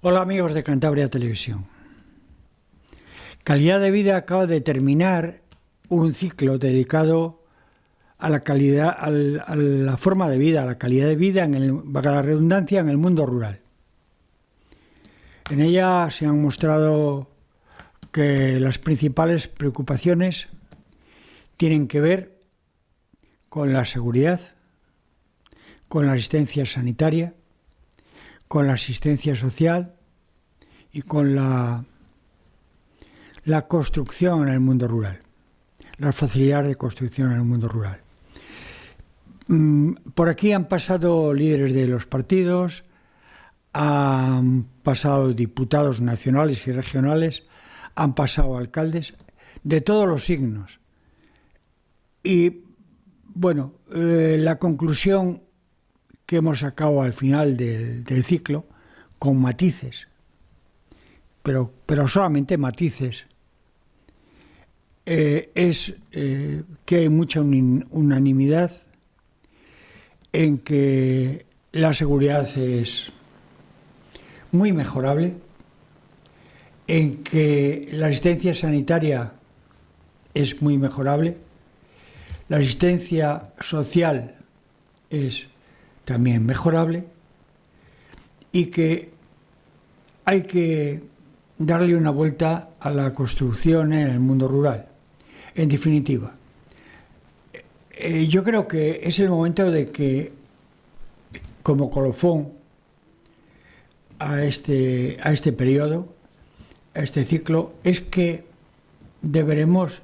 Hola amigos de Cantabria Televisión. Calidad de vida acaba de terminar un ciclo dedicado a la calidad, a la forma de vida, a la calidad de vida, valga la redundancia, en el mundo rural. En ella se han mostrado que las principales preocupaciones tienen que ver con la seguridad, con la asistencia sanitaria, con la asistencia social y con la construcción en el mundo rural, las facilidades de construcción en el mundo rural. Por aquí han pasado líderes de los partidos, han pasado diputados nacionales y regionales, han pasado alcaldes de todos los signos. Y bueno, la conclusión que hemos sacado al final del ciclo, con matices, pero solamente matices, es que hay mucha unanimidad en que la seguridad es muy mejorable, en que la asistencia sanitaria es muy mejorable, la asistencia social es también mejorable y que hay que darle una vuelta a la construcción en el mundo rural. En definitiva, yo creo que es el momento de que, como colofón a este periodo, a este ciclo, es que deberemos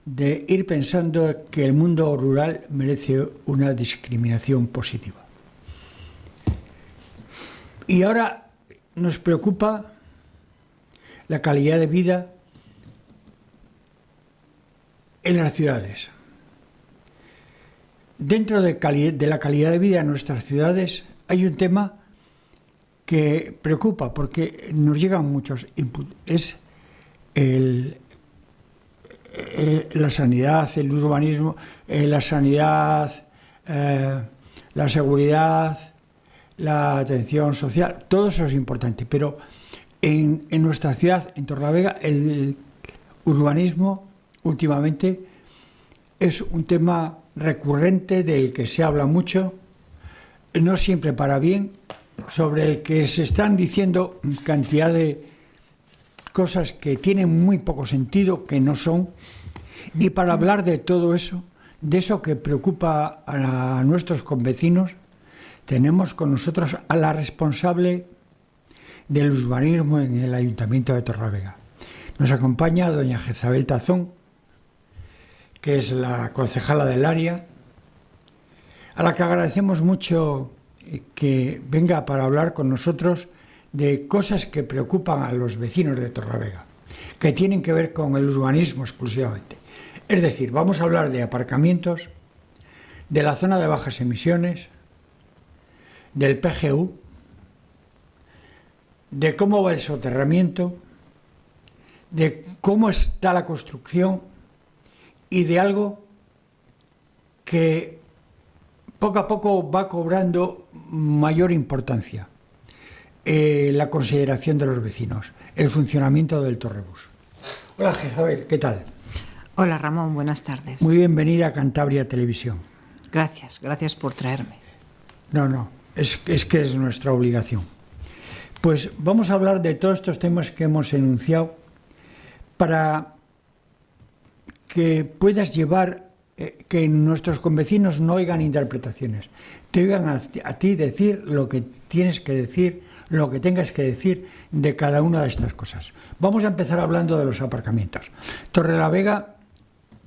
de ir pensando que el mundo rural merece una discriminación positiva. Y ahora nos preocupa la calidad de vida en las ciudades. Dentro de la calidad de vida en nuestras ciudades hay un tema que preocupa porque nos llegan muchos inputs. Es la sanidad, el urbanismo, la sanidad, la seguridad, la atención social, todo eso es importante, pero en nuestra ciudad, en Torrelavega, el urbanismo últimamente es un tema recurrente del que se habla mucho, no siempre para bien, sobre el que se están diciendo cantidad de cosas que tienen muy poco sentido, que no son, y para hablar de todo eso, de eso que preocupa a nuestros convecinos, tenemos con nosotros a la responsable del urbanismo en el Ayuntamiento de Torrelavega. Nos acompaña doña Jezabel Tazón, que es la concejala del área, a la que agradecemos mucho que venga para hablar con nosotros de cosas que preocupan a los vecinos de Torrelavega, que tienen que ver con el urbanismo exclusivamente. Es decir, vamos a hablar de aparcamientos, de la zona de bajas emisiones, del PGU, de cómo va el soterramiento, de cómo está la construcción y de algo que poco a poco va cobrando mayor importancia, la consideración de los vecinos, el funcionamiento del Torrebús. Hola Jezabel, ¿qué tal? Hola Ramón, buenas tardes. Muy bienvenida a Cantabria Televisión. Gracias por traerme. No, es que es nuestra obligación. Pues vamos a hablar de todos estos temas que hemos enunciado para que puedas llevar, que nuestros convecinos no oigan interpretaciones, te oigan a ti decir lo que tienes que decir, lo que tengas que decir de cada una de estas cosas. Vamos a empezar hablando de los aparcamientos. Torrelavega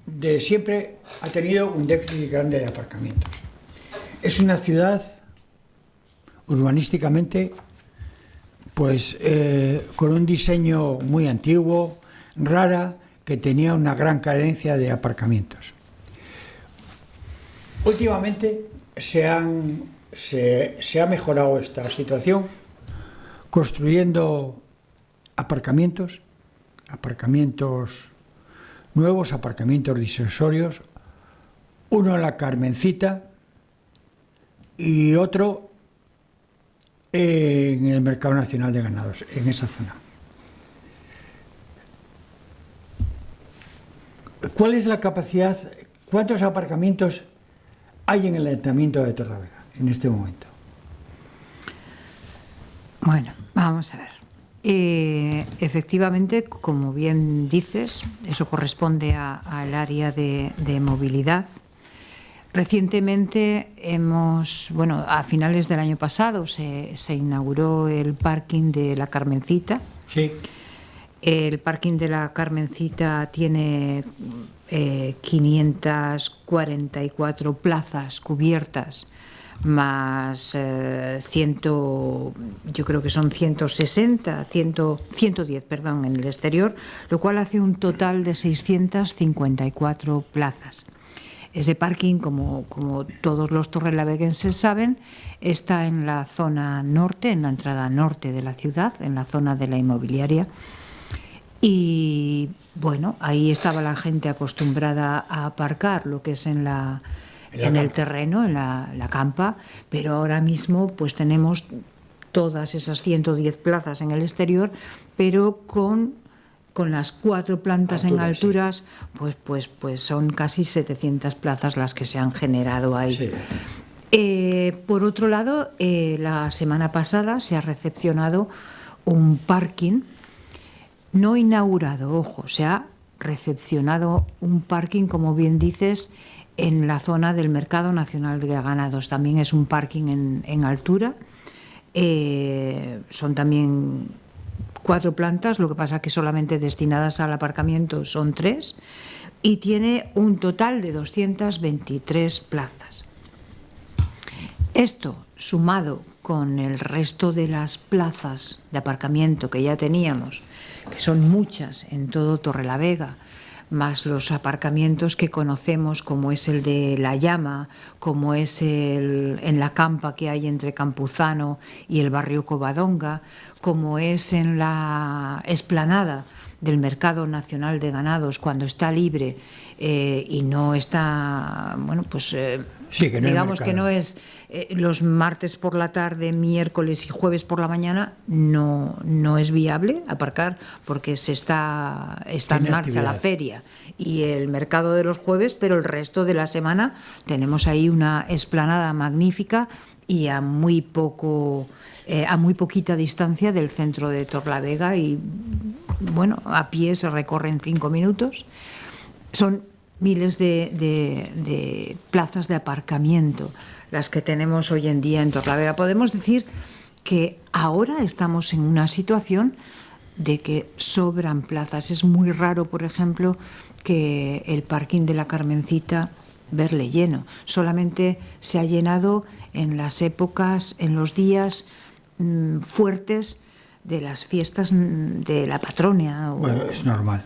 de siempre ha tenido un déficit grande de aparcamientos. Es una ciudad urbanísticamente pues con un diseño muy antiguo, rara, que tenía una gran carencia de aparcamientos. Últimamente se ha mejorado esta situación construyendo aparcamientos nuevos, aparcamientos disuasorios, uno en la Carmencita y otro en el Mercado Nacional de Ganados, en esa zona. ¿Cuál es la capacidad? ¿Cuántos aparcamientos hay en el Ayuntamiento de Torrelavega en este momento? Bueno, vamos a ver. Efectivamente, como bien dices, eso corresponde al área de movilidad. Recientemente a finales del año pasado se inauguró el parking de la Carmencita. Sí. El parking de la Carmencita tiene 544 plazas cubiertas, más yo creo que son 110, perdón, en el exterior, lo cual hace un total de 654 plazas. Ese parking, como todos los torrelaveguenses saben, está en la zona norte, en la entrada norte de la ciudad, en la zona de la inmobiliaria. Y bueno, ahí estaba la gente acostumbrada a aparcar, lo que es en el terreno, en la campa, pero ahora mismo pues tenemos todas esas 110 plazas en el exterior, pero con las 4 plantas en alturas, sí. pues son casi 700 plazas las que se han generado ahí. Sí. Por otro lado, la semana pasada se ha recepcionado un parking, no inaugurado, ojo, se ha recepcionado un parking, como bien dices, en la zona del Mercado Nacional de Ganados. También es un parking en altura. Son también 4 plantas, lo que pasa que solamente destinadas al aparcamiento son 3, y tiene un total de 223 plazas. Esto, sumado con el resto de las plazas de aparcamiento que ya teníamos, que son muchas en todo Torrelavega, más los aparcamientos que conocemos, como es el de La Llama, como es en la campa que hay entre Campuzano y el barrio Covadonga, como es en la explanada del Mercado Nacional de Ganados, cuando está libre y no está, sí, que no digamos que no es los martes por la tarde, miércoles y jueves por la mañana, no es viable aparcar, porque está en marcha actividad. La feria y el mercado de los jueves, pero el resto de la semana tenemos ahí una explanada magnífica y a muy poquita distancia del centro de Torrelavega, y bueno, a pie se recorren 5 minutos. Son miles de plazas de aparcamiento las que tenemos hoy en día en Torrelavega. Podemos decir que ahora estamos en una situación de que sobran plazas. Es muy raro, por ejemplo, que el parking de la Carmencita verle lleno. Solamente se ha llenado en las épocas, en los días fuertes de las fiestas de la patrona. Bueno, es normal.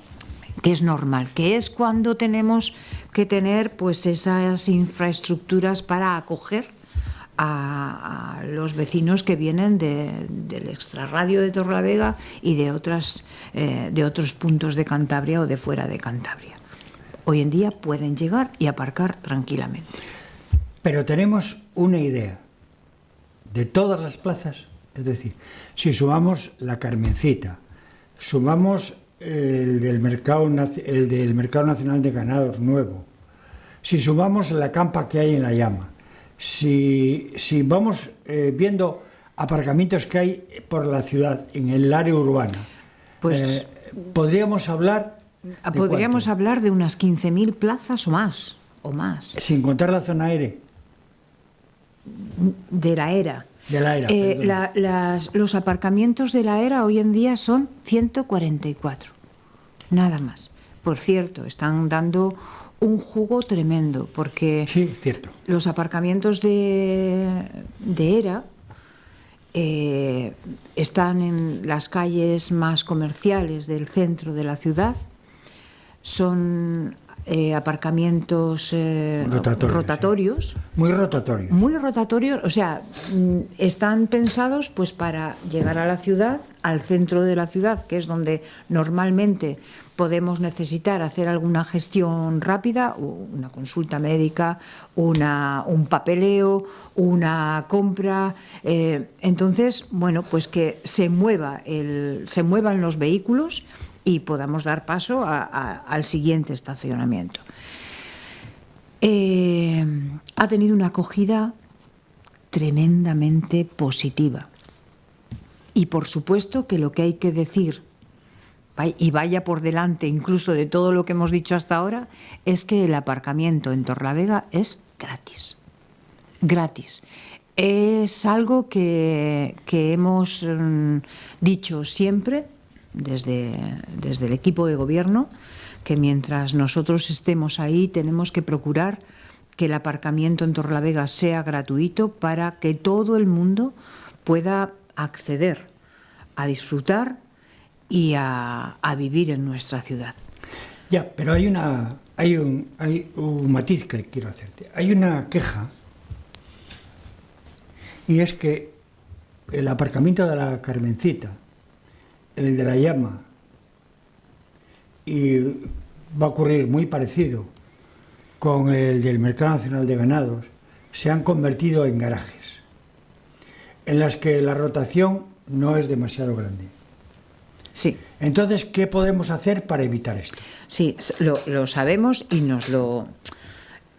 Que es normal, que es cuando tenemos que tener pues esas infraestructuras para acoger a los vecinos que vienen del extrarradio de Torrelavega y de otros puntos de Cantabria o de fuera de Cantabria. Hoy en día pueden llegar y aparcar tranquilamente. Pero tenemos una idea de todas las plazas, es decir, si sumamos la Carmencita, sumamos el del Mercado Nacional de Ganados nuevo, si sumamos la campa que hay en La Llama, si vamos viendo aparcamientos que hay por la ciudad, en el área urbana, pues podríamos hablar de unas 15.000 plazas o más. Sin contar la zona aérea. De la ERA. De la ERA, los aparcamientos de la ERA hoy en día son 144, nada más. Por cierto, están dando un jugo tremendo, porque sí, cierto. Los aparcamientos de ERA están en las calles más comerciales del centro de la ciudad. aparcamientos rotatorios. Muy rotatorios. Muy rotatorios, o sea, están pensados pues para llegar a la ciudad, al centro de la ciudad, que es donde normalmente podemos necesitar hacer alguna gestión rápida, una consulta médica, un papeleo, una compra. Entonces, bueno, pues que se muevan los vehículos y podamos dar paso al siguiente estacionamiento. Ha tenido una acogida tremendamente positiva. Y por supuesto que lo que hay que decir, y vaya por delante incluso de todo lo que hemos dicho hasta ahora, es que el aparcamiento en Torlavega es gratis. Gratis. Es algo que hemos dicho siempre desde el equipo de gobierno, que mientras nosotros estemos ahí tenemos que procurar que el aparcamiento en Torlavega sea gratuito para que todo el mundo pueda acceder a disfrutar y a vivir en nuestra ciudad. Ya, pero hay un matiz que quiero hacerte. Hay una queja, y es que el aparcamiento de la Carmencita, el de la Llama, y va a ocurrir muy parecido con el del Mercado Nacional de Ganados, se han convertido en garajes, en las que la rotación no es demasiado grande. Sí. Entonces, ¿qué podemos hacer para evitar esto? Sí, lo sabemos y nos lo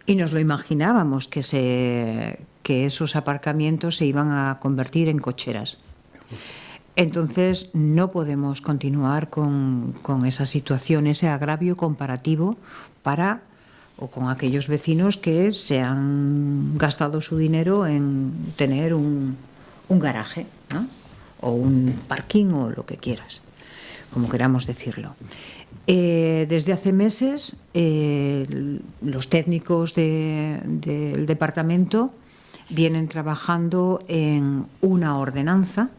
imaginábamos que esos aparcamientos se iban a convertir en cocheras. Entonces, no podemos continuar con esa situación, ese agravio comparativo con aquellos vecinos que se han gastado su dinero en tener un garaje, ¿no? O un parking o lo que quieras, como queramos decirlo. Desde hace meses, los técnicos del departamento vienen trabajando en una ordenanza.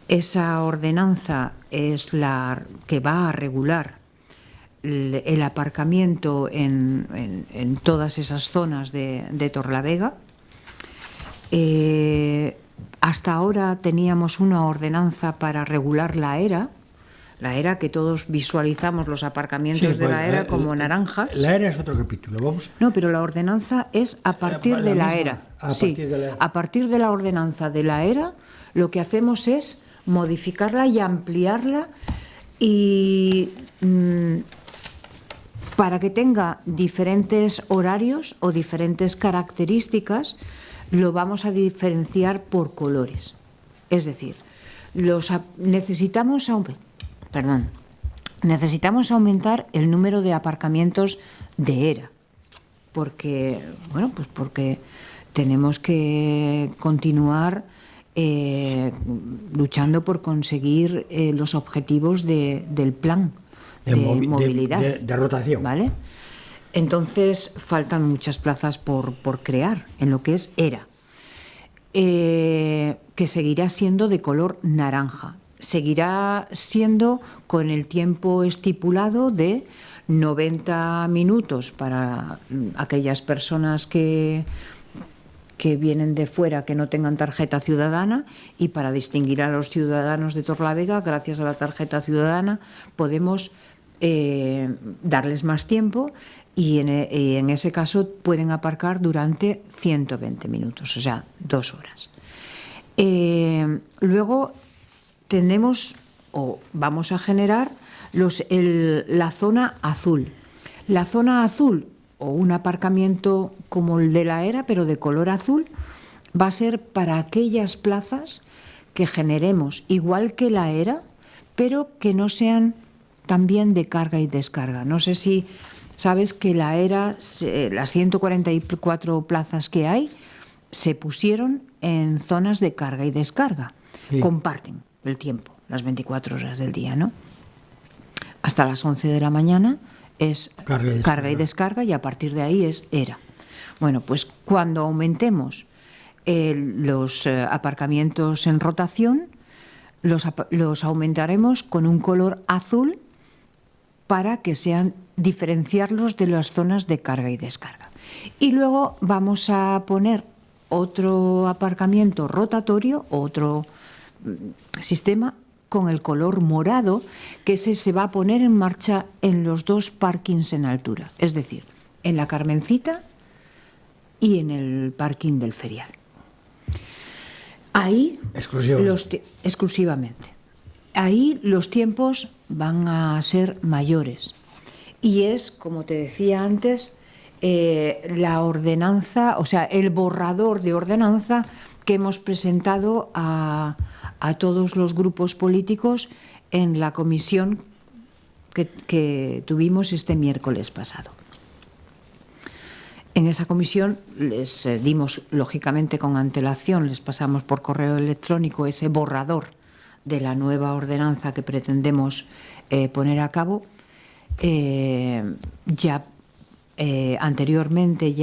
Esa ordenanza es la que va a regular el aparcamiento en todas esas zonas de Torlavega. Hasta ahora teníamos una ordenanza para regular la era que todos visualizamos los aparcamientos de la era como naranjas. La era es otro capítulo, vamos. No, pero la ordenanza es a partir de la era. Sí, a partir de la ordenanza de la era, lo que hacemos es modificarla y ampliarla y para que tenga diferentes horarios o diferentes características, lo vamos a diferenciar por colores. Es decir, necesitamos aumentar el número de aparcamientos de era, porque tenemos que continuar luchando por conseguir los objetivos del plan de movilidad, de rotación, ¿vale? Entonces faltan muchas plazas por crear en lo que es era, que seguirá siendo de color naranja, seguirá siendo con el tiempo estipulado de 90 minutos para aquellas personas que vienen de fuera, que no tengan tarjeta ciudadana, y para distinguir a los ciudadanos de Torlavega, gracias a la tarjeta ciudadana, podemos darles más tiempo y en ese caso pueden aparcar durante 120 minutos, o sea, 2 horas. Luego vamos a generar la zona azul. La zona azul, o un aparcamiento como el de la era, pero de color azul, va a ser para aquellas plazas que generemos igual que la era, pero que no sean también de carga y descarga. No sé si sabes que la era, las 144 plazas que hay, se pusieron en zonas de carga y descarga. Sí. Comparten el tiempo, las 24 horas del día, ¿no? Hasta las 11 de la mañana es carga y descarga, y a partir de ahí es era. Bueno, pues cuando aumentemos los aparcamientos en rotación, los aumentaremos con un color azul para que sean diferenciarlos de las zonas de carga y descarga. Y luego vamos a poner otro aparcamiento rotatorio, otro sistema con el color morado, que se va a poner en marcha en los dos parkings en altura, es decir, en la Carmencita y en el parking del Ferial. Ahí exclusivamente. Ahí los tiempos van a ser mayores. Y es, como te decía antes, la ordenanza, o sea, el borrador de ordenanza que hemos presentado a todos los grupos políticos en la comisión que tuvimos este miércoles pasado. En esa comisión les dimos, lógicamente con antelación, les pasamos por correo electrónico ese borrador de la nueva ordenanza que pretendemos poner a cabo. Anteriormente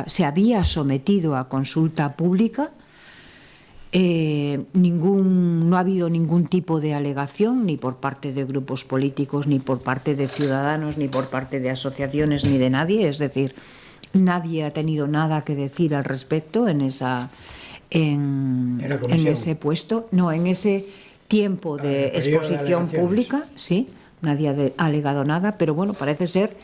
se había sometido a consulta pública. No ha habido ningún tipo de alegación, ni por parte de grupos políticos, ni por parte de ciudadanos, ni por parte de asociaciones, ni de nadie. Es decir, nadie ha tenido nada que decir al respecto en ese puesto, no, en ese tiempo de exposición pública, sí. Nadie ha alegado nada, pero bueno, parece ser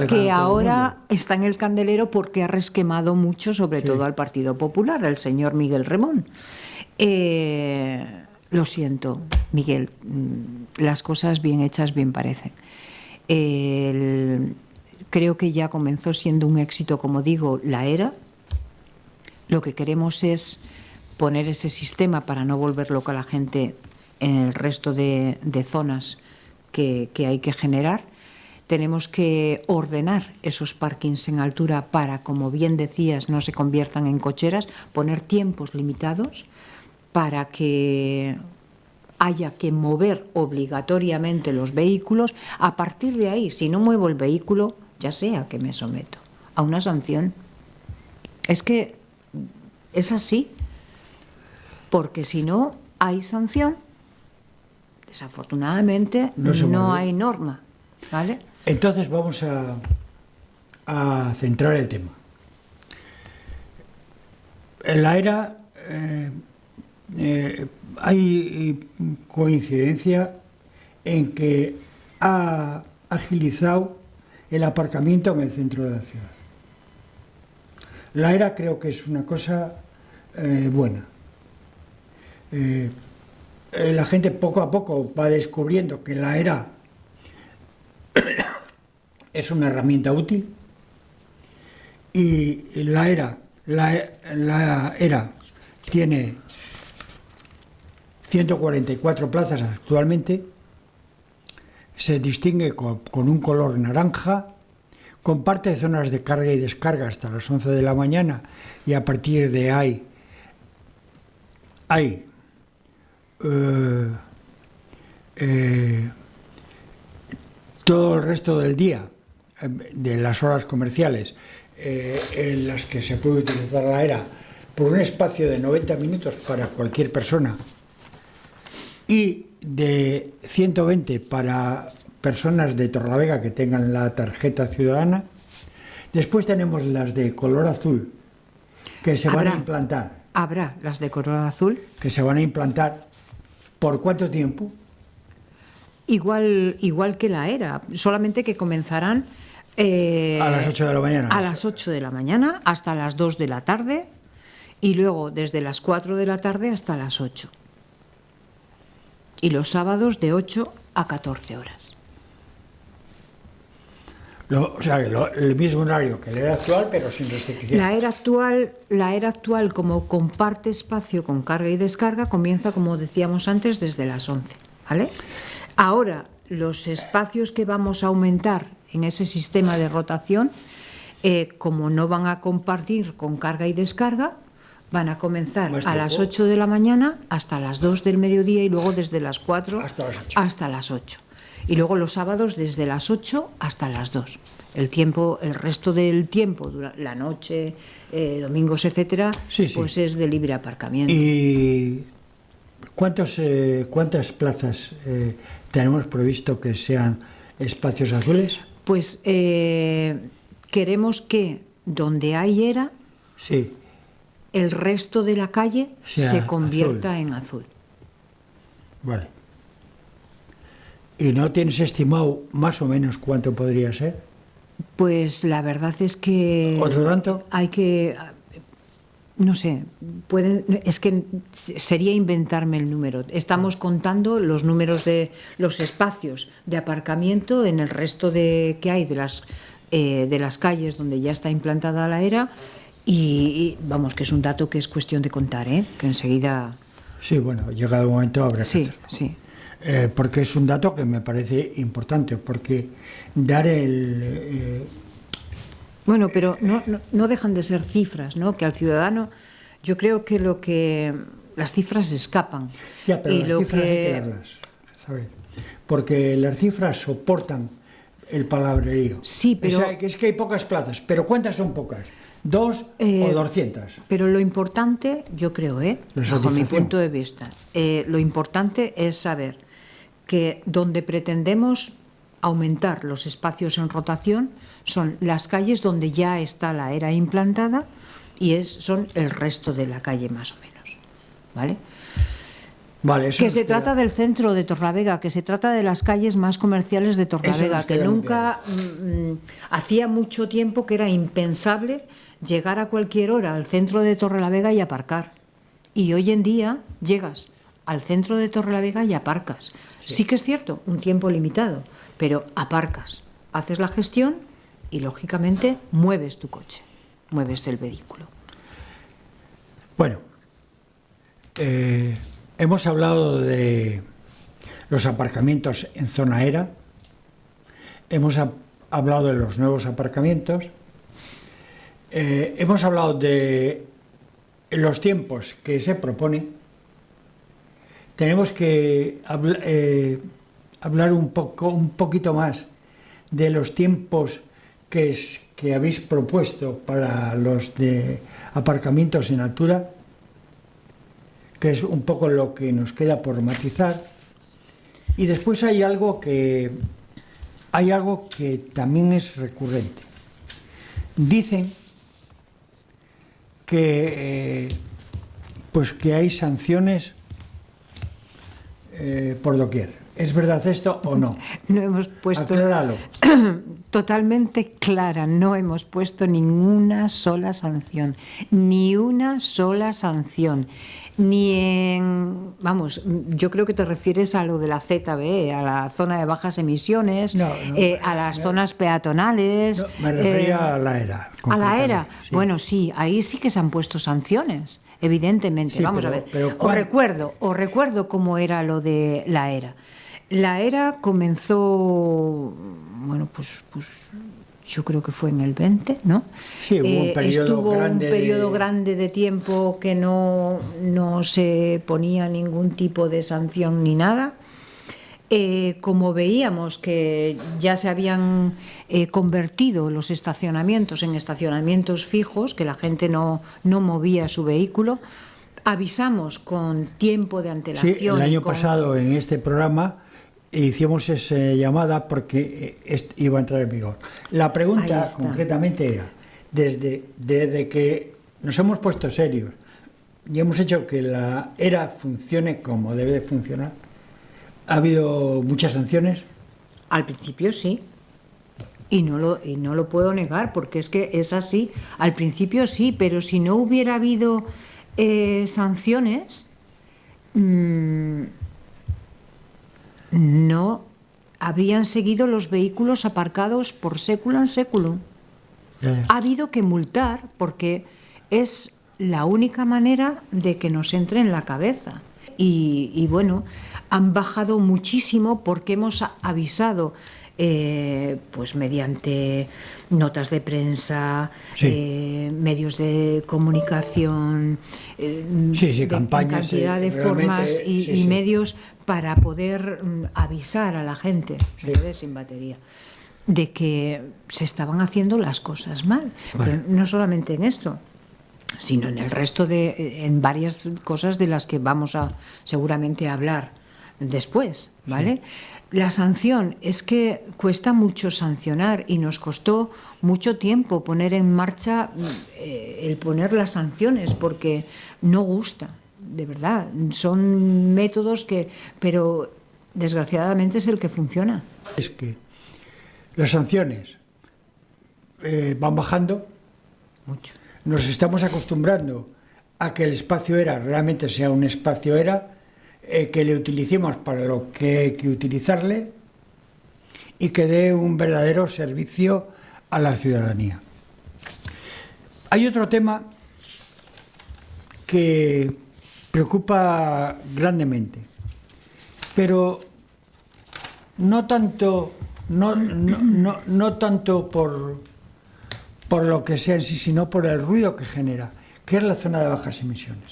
que ahora está en el candelero porque ha resquemado mucho, sobre todo al Partido Popular, el señor Miguel Remón. Lo siento, Miguel, las cosas bien hechas bien parecen. Creo que ya comenzó siendo un éxito, como digo, la ERA. Lo que queremos es poner ese sistema para no volver loca a la gente en el resto de zonas que hay que generar. Tenemos que ordenar esos parkings en altura para, como bien decías, no se conviertan en cocheras, poner tiempos limitados para que haya que mover obligatoriamente los vehículos. A partir de ahí, si no muevo el vehículo, ya sea que me someto a una sanción. Es que es así, porque si no hay sanción, desafortunadamente no hay norma, ¿vale? Entonces vamos a centrar el tema. En la ERA hay coincidencia en que ha agilizado el aparcamiento en el centro de la ciudad. La ERA creo que es una cosa buena. La gente poco a poco va descubriendo que la ERA es una herramienta útil y la ERA tiene 144 plazas actualmente, se distingue con un color naranja, comparte zonas de carga y descarga hasta las 11 de la mañana y a partir de ahí hay todo el resto del día de las horas comerciales en las que se puede utilizar la ERA por un espacio de 90 minutos para cualquier persona y de 120 para personas de Torrelavega que tengan la tarjeta ciudadana. Después tenemos las de color azul que se van a implantar. Habrá las de color azul. Que se van a implantar. ¿Por cuánto tiempo? Igual que la ERA, solamente que comenzarán a las 8 de la mañana. A las 8 de la mañana hasta las 2 de la tarde y luego desde las 4 de la tarde hasta las 8. Y los sábados de 8 a 14 horas. O sea, el mismo horario que la ERA actual, pero sin restricción. La ERA actual, como comparte espacio con carga y descarga, comienza, como decíamos antes, desde las 11. ¿Vale? Ahora, los espacios que vamos a aumentar en ese sistema de rotación, como no van a compartir con carga y descarga, van a comenzar a las 8 de la mañana hasta las 2 del mediodía y luego desde las 4 hasta las 8. Y luego los sábados desde las 8 hasta las 2. El resto del tiempo, la noche, domingos, etcétera, pues es de libre aparcamiento. ¿Y cuántas plazas tenemos previsto que sean espacios azules? Pues queremos que donde hay era, Sí. el resto de la calle Sea se convierta azul. en azul. Vale. ¿Y no tienes estimado más o menos cuánto podría ser? Pues la verdad es que ¿Otro tanto? hay que, no sé, es que sería inventarme el número. Estamos contando los números de los espacios de aparcamiento en el resto que hay de las calles donde ya está implantada la era y vamos, que es un dato que es cuestión de contar, que enseguida... Sí, bueno, llegado el momento habrá que Sí, hacerlo. sí. Porque es un dato que me parece importante, porque dar el... Bueno, pero no dejan de ser cifras, ¿no? Que al ciudadano, yo creo que las cifras escapan. Ya, pero y las lo cifras hay que que darlas, ¿sabes? Porque las cifras soportan el palabrerío. Sí, pero- Es que hay pocas plazas, pero ¿cuántas son pocas? ¿2 o 200? Pero lo importante, yo creo, La bajo mi satisfacción. punto de vista, lo importante es saber que donde pretendemos aumentar los espacios en rotación son las calles donde ya está la era implantada y son el resto de la calle más o menos, ¿vale? Vale, eso Que nos se queda- trata del centro de Torlavega, que se trata de las calles más comerciales de Torlavega, nos que queda muy nunca hacía mucho tiempo que era impensable llegar a cualquier hora al centro de Torrelavega y aparcar. Y hoy en día llegas al centro de Torrelavega y aparcas. Sí que es cierto, un tiempo limitado, pero aparcas, haces la gestión y lógicamente mueves tu coche, mueves el vehículo. Bueno, hemos hablado de los aparcamientos en zona era, hemos hablado de los nuevos aparcamientos, hemos hablado de los tiempos que se proponen. Tenemos que hablar un poquito más de los tiempos que habéis propuesto para los de aparcamientos en altura, que es un poco lo que nos queda por matizar. Y después hay algo que también es recurrente. Dicen que que hay sanciones por doquier. ¿Es verdad esto o no? No hemos puesto... Acláralo. Totalmente clara, no hemos puesto ninguna sola sanción, ni una sola sanción, ni en... Vamos, yo creo que te refieres a lo de la ZBE, a la zona de bajas emisiones, No, a las zonas peatonales... No, me refería a la era. ¿A la era? concretamente, sí. Bueno, sí, ahí sí que se han puesto sanciones, evidentemente. Sí, Vamos pero- a ver, pero os recuerdo cómo era lo de la era. La era comenzó, bueno, pues yo creo que fue en el 20, ¿no? Sí, hubo un periodo estuvo grande un periodo de- grande de tiempo que no se ponía ningún tipo de sanción ni nada. Como veíamos que ya se habían convertido los estacionamientos en estacionamientos fijos, que la gente no movía su vehículo, avisamos con tiempo de antelación. Sí, el año con- pasado en este programa hicimos esa llamada porque iba a entrar en vigor. La pregunta Ahí está. concretamente era, desde que nos hemos puesto serios y hemos hecho que la era funcione como debe de funcionar, ¿ha habido muchas sanciones? Al principio sí. Y no lo puedo negar, porque es que es así. Al principio sí, pero si no hubiera habido sanciones, no habrían seguido los vehículos aparcados por séculum séculum. Ha habido que multar porque es la única manera de que nos entre en la cabeza. Y bueno, han bajado muchísimo porque hemos avisado pues mediante notas de prensa, Sí. medios de comunicación, Sí, campañas, cantidad de realmente, formas y sí. medios para poder avisar a la gente, Sí. me quedé sin batería, de que se estaban haciendo las cosas mal. Vale. Pero no solamente en esto, sino en el resto en varias cosas de las que vamos a seguramente a hablar después, ¿vale? Sí. La sanción es que cuesta mucho sancionar y nos costó mucho tiempo poner en marcha el poner las sanciones porque no gusta, de verdad. Son métodos pero desgraciadamente es el que funciona. Es que las sanciones van bajando mucho. Nos estamos acostumbrando a que el espacio ERA realmente sea un espacio ERA, que le utilicemos para lo que hay que utilizarle y que dé un verdadero servicio a la ciudadanía. Hay otro tema que preocupa grandemente, pero no tanto por lo que sea en sí, sino por el ruido que genera, que es la zona de bajas emisiones.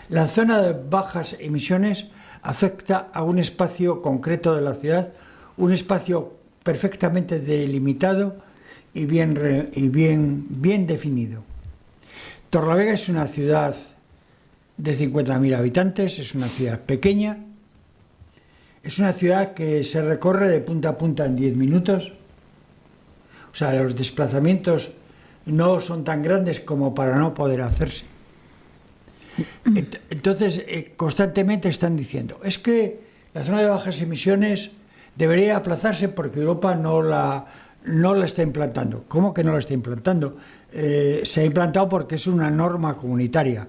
La zona de bajas emisiones afecta a un espacio concreto de la ciudad, un espacio perfectamente delimitado y bien definido. Torrelavega es una ciudad de 50.000 habitantes, es una ciudad pequeña, es una ciudad que se recorre de punta a punta en 10 minutos, o sea, los desplazamientos no son tan grandes como para no poder hacerse. Entonces, constantemente están diciendo, es que la zona de bajas emisiones debería aplazarse porque Europa no la está implantando. ¿Cómo que no la está implantando? Se ha implantado porque es una norma comunitaria.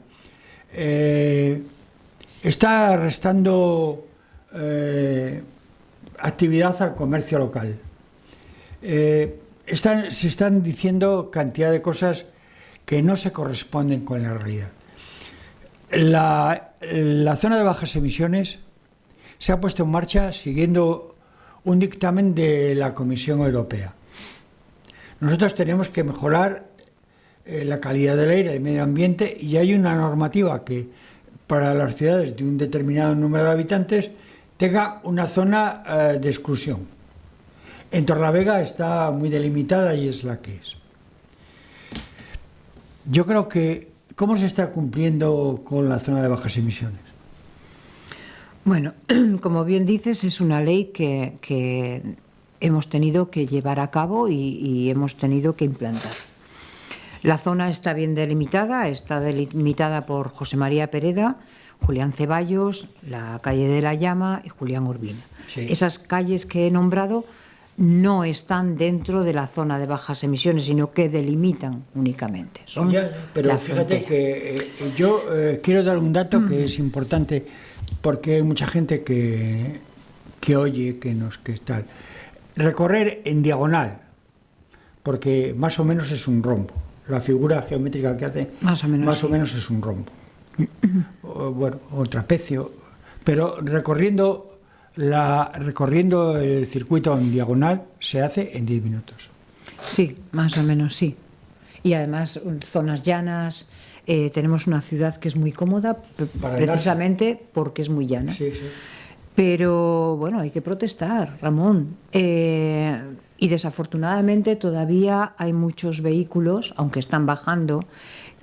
Está restando actividad al comercio local. Se están diciendo cantidad de cosas que no se corresponden con la realidad. La zona de bajas emisiones se ha puesto en marcha siguiendo un dictamen de la Comisión Europea. Nosotros tenemos que mejorar la calidad del aire, el medio ambiente, y hay una normativa que para las ciudades de un determinado número de habitantes tenga una zona de exclusión. En Torrelavega está muy delimitada y es la que es. Yo creo que, ¿cómo se está cumpliendo con la zona de bajas emisiones? Bueno, como bien dices, es una ley que hemos tenido que llevar a cabo y hemos tenido que implantar. La zona está bien delimitada, está delimitada por José María Pereda, Julián Ceballos, la calle de la Llama y Julián Urbina. Sí. Esas calles que he nombrado no están dentro de la zona de bajas emisiones, sino que delimitan únicamente. Son pero fíjate que yo quiero dar un dato que es importante porque hay mucha gente que oye, que tal. Recorrer en diagonal, porque más o menos es un rombo. La figura geométrica que hace más o menos es un rombo. O trapecio, pero recorriendo el circuito en diagonal se hace en 10 minutos. Sí, más o menos sí. Y además zonas llanas, tenemos una ciudad que es muy cómoda precisamente porque es muy llana. Sí, sí. Pero bueno, hay que protestar, Ramón. Y desafortunadamente todavía hay muchos vehículos, aunque están bajando,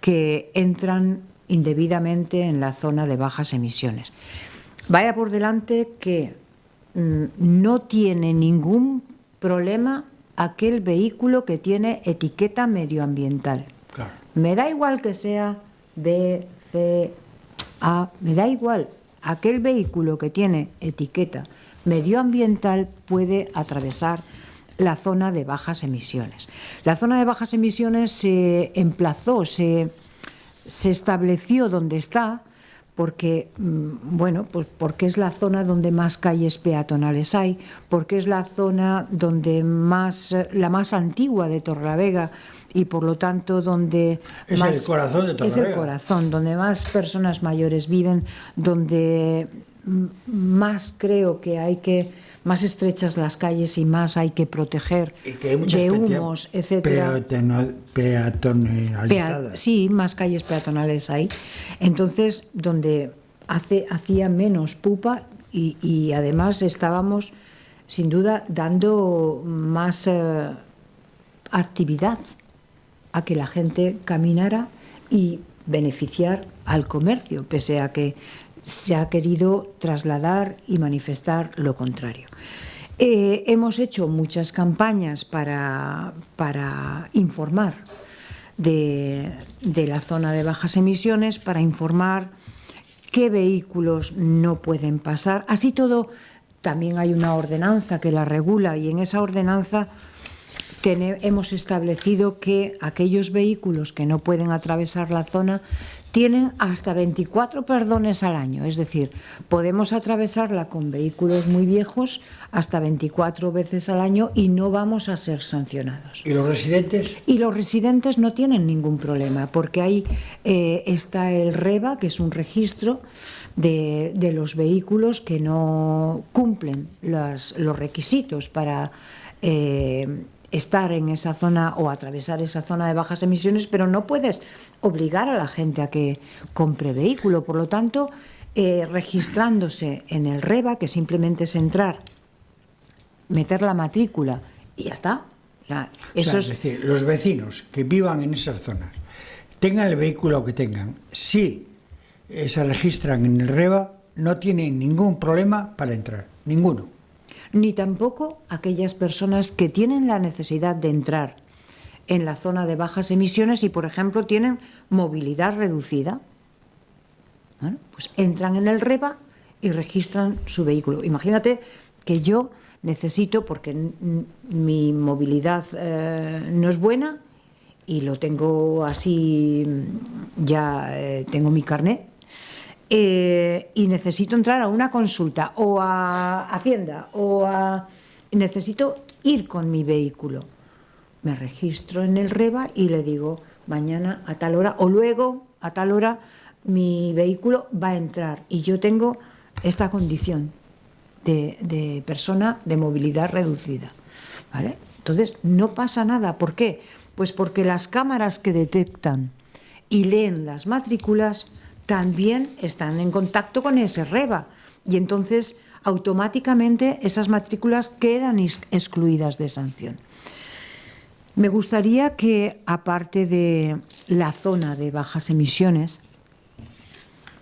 que entran indebidamente en la zona de bajas emisiones. Vaya por delante que no tiene ningún problema aquel vehículo que tiene etiqueta medioambiental. Claro. Me da igual que sea B, C, A, me da igual. Aquel vehículo que tiene etiqueta medioambiental puede atravesar la zona de bajas emisiones. La zona de bajas emisiones se emplazó, se estableció donde está porque, bueno, pues porque es la zona donde más calles peatonales hay, porque es la zona donde la más antigua de Torrelavega y por lo tanto donde es el corazón de Torrelavega. Es el corazón, donde más personas mayores viven, donde más creo que hay que más estrechas las calles y más hay que proteger que hay de humos, etcétera. Peatonalizadas. Sí, más calles peatonales hay. Entonces, donde hacía menos pupa y además estábamos, sin duda, dando más actividad a que la gente caminara y beneficiar al comercio, pese a que se ha querido trasladar y manifestar lo contrario. Hemos hecho muchas campañas para informar de la zona de bajas emisiones, para informar qué vehículos no pueden pasar. Así todo, también hay una ordenanza que la regula, y en esa ordenanza hemos establecido que aquellos vehículos que no pueden atravesar la zona tienen hasta 24 perdones al año, es decir, podemos atravesarla con vehículos muy viejos hasta 24 veces al año y no vamos a ser sancionados. ¿Y los residentes? Y los residentes no tienen ningún problema, porque ahí está el REVA, que es un registro de los vehículos que no cumplen los requisitos para estar en esa zona o atravesar esa zona de bajas emisiones, pero no puedes obligar a la gente a que compre vehículo. Por lo tanto, registrándose en el REVA, que simplemente es entrar, meter la matrícula y ya está. O sea, es decir, los vecinos que vivan en esas zonas, tengan el vehículo que tengan, si se registran en el REVA, no tienen ningún problema para entrar, ninguno. Ni tampoco aquellas personas que tienen la necesidad de entrar en la zona de bajas emisiones y, por ejemplo, tienen movilidad reducida. Bueno, pues entran en el REVA y registran su vehículo. Imagínate que yo necesito, porque mi movilidad no es buena y lo tengo así, ya tengo mi carnet, y necesito entrar a una consulta o a Hacienda necesito ir con mi vehículo. Me registro en el REVA y le digo, mañana a tal hora o luego a tal hora mi vehículo va a entrar y yo tengo esta condición de persona de movilidad reducida, ¿vale? Entonces no pasa nada. ¿Por qué? Pues porque las cámaras que detectan y leen las matrículas también están en contacto con ese REVA y entonces automáticamente esas matrículas quedan excluidas de sanción. Me gustaría que, aparte de la zona de bajas emisiones,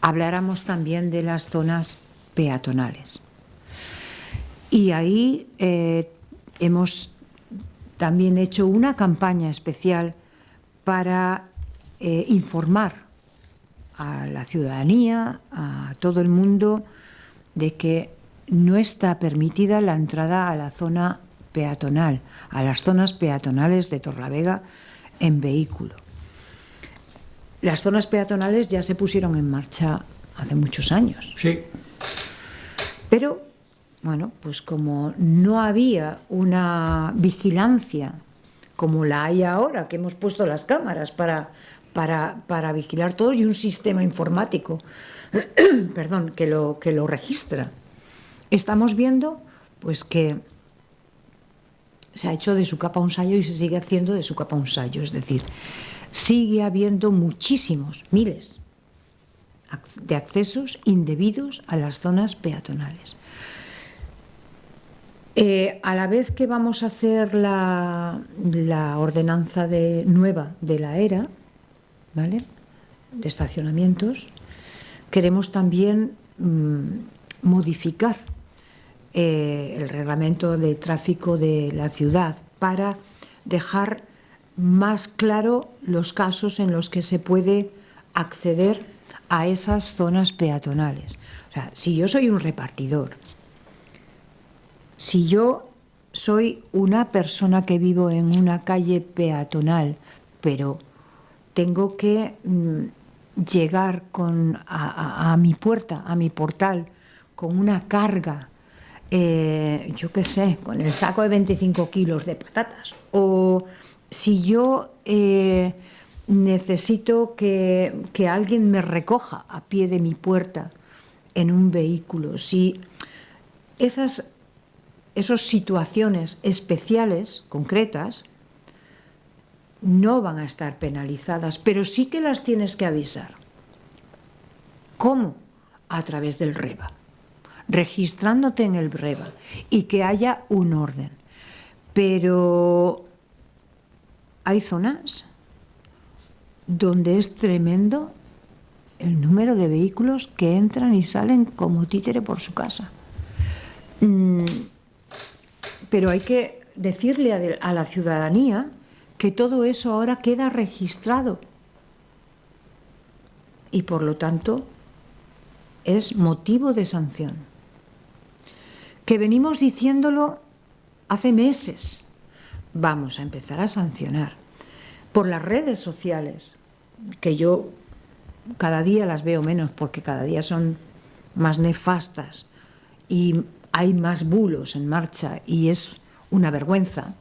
habláramos también de las zonas peatonales. Y ahí hemos también hecho una campaña especial para informar a la ciudadanía, a todo el mundo, de que no está permitida la entrada a la zona peatonal, a las zonas peatonales de Torlavega en vehículo. Las zonas peatonales ya se pusieron en marcha hace muchos años. Sí. Pero, bueno, pues como no había una vigilancia como la hay ahora, que hemos puesto las cámaras para vigilar todo y un sistema informático perdón, que lo registra, estamos viendo pues que se ha hecho de su capa un sallo y se sigue haciendo de su capa un sallo. Es decir, sigue habiendo muchísimos, miles de accesos indebidos a las zonas peatonales. A la vez que vamos a hacer la ordenanza nueva de la ERA, ¿vale?, de estacionamientos, queremos también modificar el reglamento de tráfico de la ciudad para dejar más claro los casos en los que se puede acceder a esas zonas peatonales. O sea, si yo soy un repartidor, si yo soy una persona que vivo en una calle peatonal, pero tengo que llegar a mi puerta, a mi portal, con una carga, yo qué sé, con el saco de 25 kilos de patatas, o si yo necesito que alguien me recoja a pie de mi puerta en un vehículo, si esas situaciones especiales, concretas, no van a estar penalizadas, pero sí que las tienes que avisar. ¿Cómo? A través del REVA, registrándote en el REVA y que haya un orden. Pero hay zonas donde es tremendo el número de vehículos que entran y salen como títere por su casa. Pero hay que decirle a la ciudadanía que todo eso ahora queda registrado y por lo tanto es motivo de sanción. Que venimos diciéndolo hace meses. Vamos a empezar a sancionar por las redes sociales, que yo cada día las veo menos porque cada día son más nefastas y hay más bulos en marcha y es una vergüenza.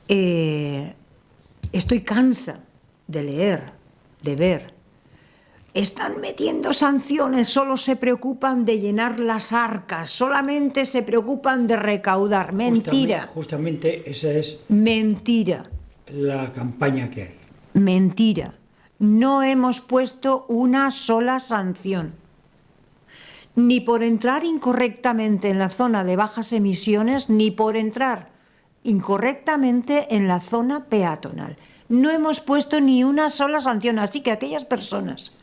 Estoy cansa de leer, de ver. Están metiendo sanciones, solo se preocupan de llenar las arcas, solamente se preocupan de recaudar. Mentira. Justamente esa es mentira. La campaña que hay. Mentira. No hemos puesto una sola sanción. Ni por entrar incorrectamente en la zona de bajas emisiones, ni por entrar incorrectamente en la zona peatonal. No hemos puesto ni una sola sanción. Así que aquellas personas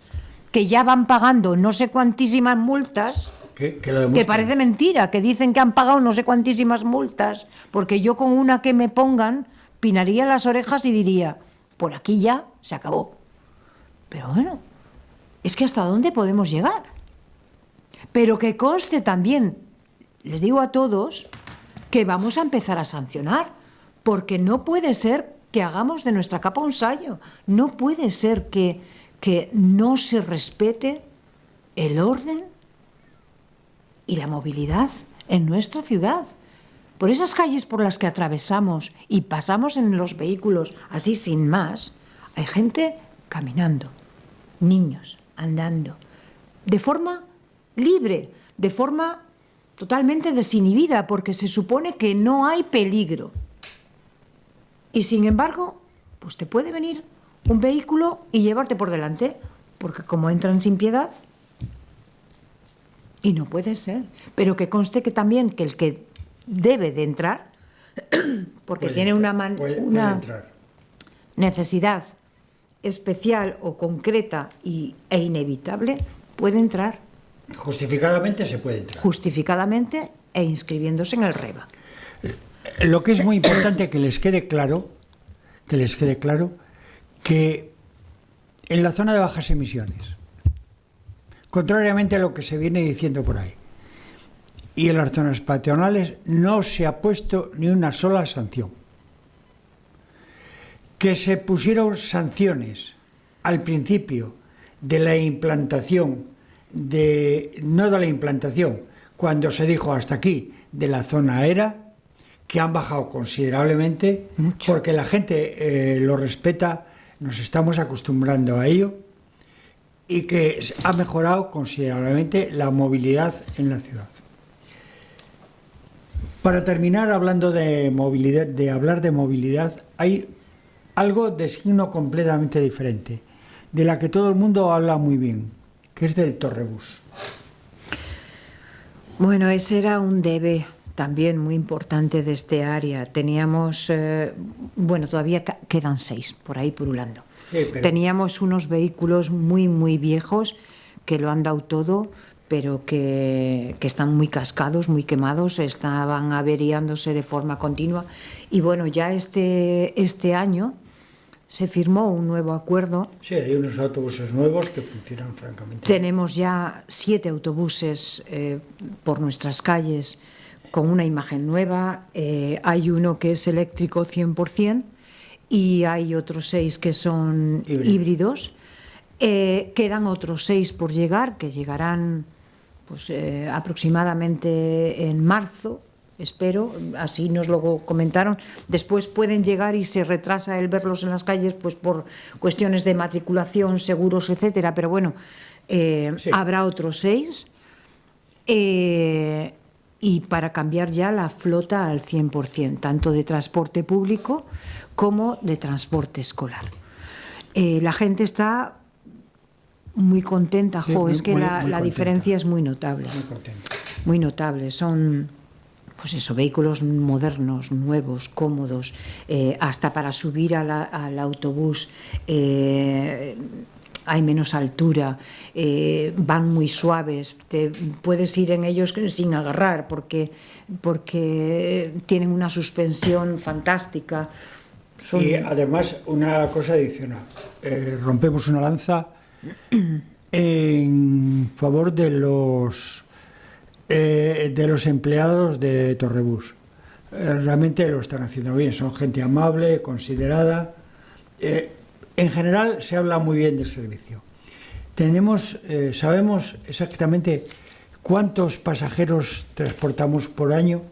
que ya van pagando no sé cuantísimas multas, que parece mentira, que dicen que han pagado no sé cuantísimas multas, porque yo con una que me pongan pinaría las orejas y diría, por aquí ya se acabó. Pero bueno, es que ¿hasta dónde podemos llegar? Pero que conste también, les digo a todos, que vamos a empezar a sancionar, porque no puede ser que hagamos de nuestra capa un sayo, no puede ser que no se respete el orden y la movilidad en nuestra ciudad. Por esas calles por las que atravesamos y pasamos en los vehículos así sin más, hay gente caminando, niños andando, de forma libre, de forma totalmente desinhibida, porque se supone que no hay peligro. Y sin embargo, pues te puede venir un vehículo y llevarte por delante, porque como entran sin piedad, y no puede ser. Pero que conste que también que el que debe de entrar, porque tiene una necesidad especial o concreta e inevitable, puede entrar. Justificadamente se puede entrar. Justificadamente e inscribiéndose en el REBA. Lo que es muy importante que les quede claro, que en la zona de bajas emisiones, contrariamente a lo que se viene diciendo por ahí, y en las zonas peatonales no se ha puesto ni una sola sanción. Que se pusieron sanciones al principio de la implantación, no de la implantación, cuando se dijo hasta aquí, de la zona ERA, que han bajado considerablemente, mucho, porque la gente lo respeta, nos estamos acostumbrando a ello, y que ha mejorado considerablemente la movilidad en la ciudad. Para terminar, hablando de movilidad, hay algo de signo completamente diferente, de la que todo el mundo habla muy bien, que es del Torrebús. Bueno, ese era un debe también muy importante de este área. Teníamos, todavía quedan 6 por ahí purulando. Sí, pero teníamos unos vehículos muy, muy viejos que lo han dado todo, pero que están muy cascados, muy quemados, estaban averiándose de forma continua. Y bueno, ya este año se firmó un nuevo acuerdo. Sí, hay unos autobuses nuevos que funcionan francamente. Tenemos ya 7 autobuses por nuestras calles con una imagen nueva. Hay uno que es eléctrico 100% y hay otros 6 que son híbridos. Quedan otros 6 por llegar, que llegarán pues, aproximadamente en marzo, espero, así nos lo comentaron. Después pueden llegar y se retrasa el verlos en las calles pues por cuestiones de matriculación, seguros, etcétera, pero bueno, sí, habrá otros 6 y para cambiar ya la flota al 100%, tanto de transporte público como de transporte escolar. La gente está muy contenta, sí, es que la diferencia es muy notable. Muy notable. Son, pues eso, vehículos modernos, nuevos, cómodos, hasta para subir al autobús hay menos altura, van muy suaves, te puedes ir en ellos sin agarrar porque tienen una suspensión fantástica. Y además, una cosa adicional, rompemos una lanza en favor de los empleados de Torrebús. Realmente lo están haciendo bien, son gente amable, considerada. En general se habla muy bien del servicio. Sabemos exactamente cuántos pasajeros transportamos por año.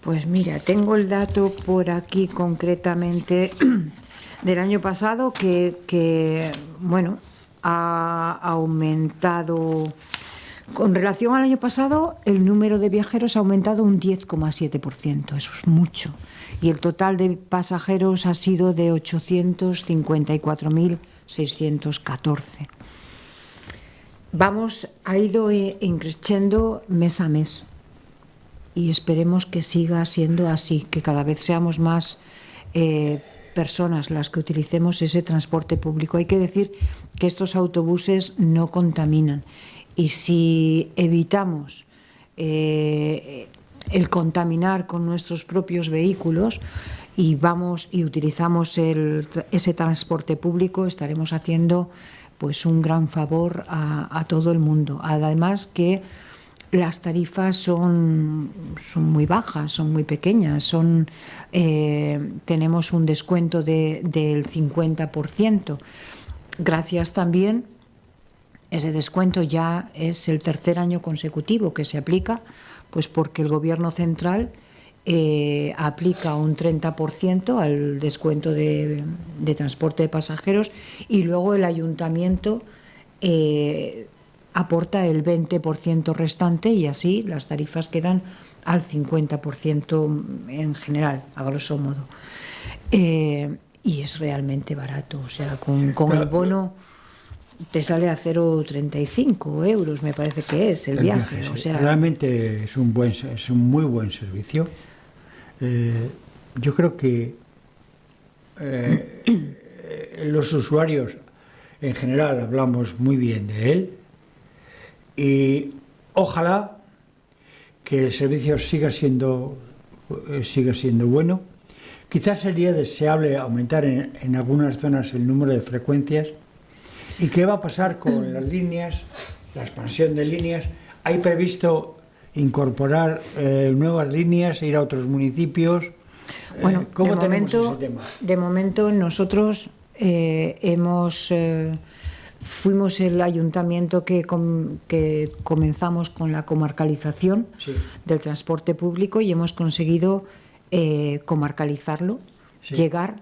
Pues mira, tengo el dato por aquí concretamente del año pasado que bueno, ha aumentado. Con relación al año pasado, el número de viajeros ha aumentado un 10,7%, eso es mucho. Y el total de pasajeros ha sido de 854.614. Ha ido increciendo mes a mes. Y esperemos que siga siendo así, que cada vez seamos más personas las que utilicemos ese transporte público. Hay que decir que estos autobuses no contaminan y si evitamos el contaminar con nuestros propios vehículos y utilizamos ese transporte público, estaremos haciendo pues un gran favor a todo el mundo. Además que las tarifas son muy bajas, son muy pequeñas, tenemos un descuento del 50%. Gracias también, ese descuento ya es el tercer año consecutivo que se aplica, pues porque el Gobierno central aplica un 30% al descuento de transporte de pasajeros y luego el ayuntamiento aporta el 20% restante y así las tarifas quedan al 50% en general, a grosso modo. Y es realmente barato, o sea, con el bono te sale a 0,35 euros, me parece que es el viaje. Sí. O sea, realmente es un muy buen servicio. Yo creo que los usuarios en general hablamos muy bien de él. Y ojalá que el servicio siga siendo bueno. Quizás sería deseable aumentar en algunas zonas el número de frecuencias. ¿Y qué va a pasar con las líneas, la expansión de líneas? ¿Hay previsto incorporar nuevas líneas, ir a otros municipios? Bueno, ¿Cómo tenemos ese tema? De momento nosotros fuimos el ayuntamiento que comenzamos con la comarcalización del transporte público y hemos conseguido comarcalizarlo, llegar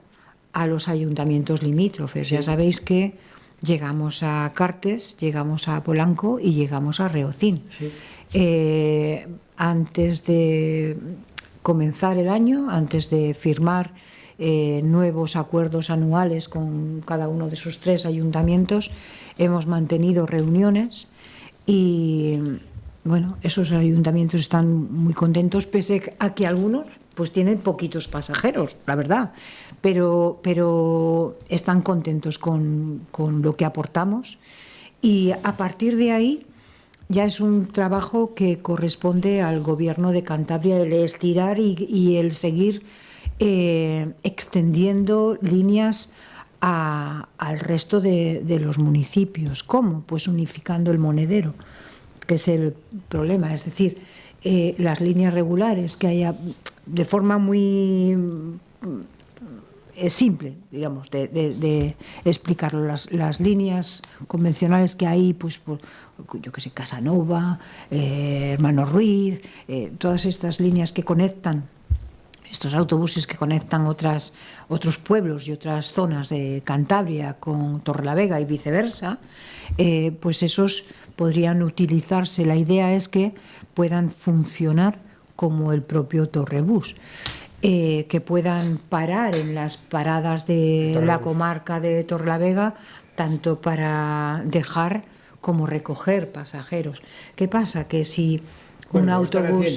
a los ayuntamientos limítrofes. Ya sabéis que llegamos a Cartes, llegamos a Polanco y llegamos a Reocín. Antes de comenzar el año, antes de firmar nuevos acuerdos anuales con cada uno de esos tres ayuntamientos, hemos mantenido reuniones y bueno, esos ayuntamientos están muy contentos, pese a que algunos pues tienen poquitos pasajeros, la verdad, pero están contentos con lo que aportamos y a partir de ahí ya es un trabajo que corresponde al Gobierno de Cantabria, el estirar y el seguir extendiendo líneas al resto de los municipios. ¿Cómo? Pues unificando el monedero, que es el problema. Es decir, las líneas regulares que haya de forma muy simple, digamos, de explicarlo. Las líneas convencionales que hay, pues yo que sé, Casanova, Hermano Ruiz, todas estas líneas que conectan, estos autobuses que conectan otros pueblos y otras zonas de Cantabria con Torrelavega y viceversa, pues esos podrían utilizarse. La idea es que puedan funcionar como el propio Torrebús, que puedan parar en las paradas de la comarca de Torrelavega, tanto para dejar como recoger pasajeros. ¿Qué pasa? Que si un autobús...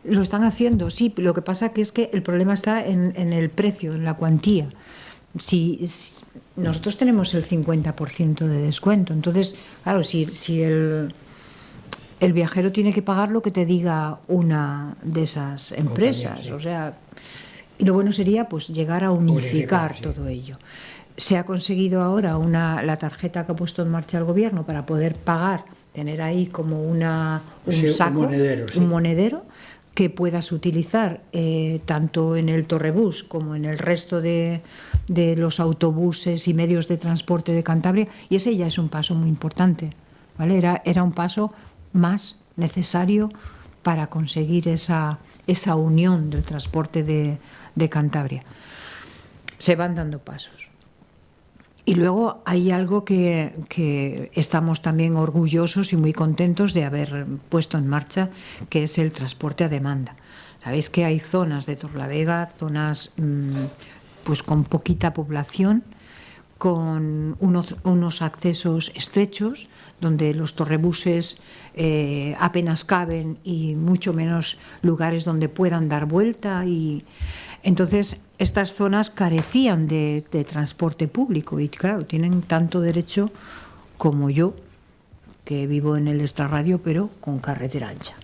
Lo están haciendo, sí, lo que pasa que es que el problema está en el precio, en la cuantía. nosotros tenemos el 50% de descuento, entonces, claro, si el viajero tiene que pagar lo que te diga una de esas empresas, sí. o sea, y lo bueno sería pues llegar a unificar Sí. todo ello. Se ha conseguido ahora la tarjeta que ha puesto en marcha el gobierno para poder pagar, tener ahí como un saco, un monedero que puedas utilizar tanto en el Torrebús como en el resto de los autobuses y medios de transporte de Cantabria, y ese ya es un paso muy importante, ¿vale? Era un paso más necesario para conseguir esa unión del transporte de Cantabria. Se van dando pasos. Y luego hay algo que estamos también orgullosos y muy contentos de haber puesto en marcha, que es el transporte a demanda. Sabéis que hay zonas de Torlavega, zonas pues con poquita población, con unos accesos estrechos, donde los torrebuses apenas caben y mucho menos lugares donde puedan dar vuelta. Y entonces estas zonas carecían de transporte público y claro, tienen tanto derecho como yo, que vivo en el extrarradio pero con carretera ancha.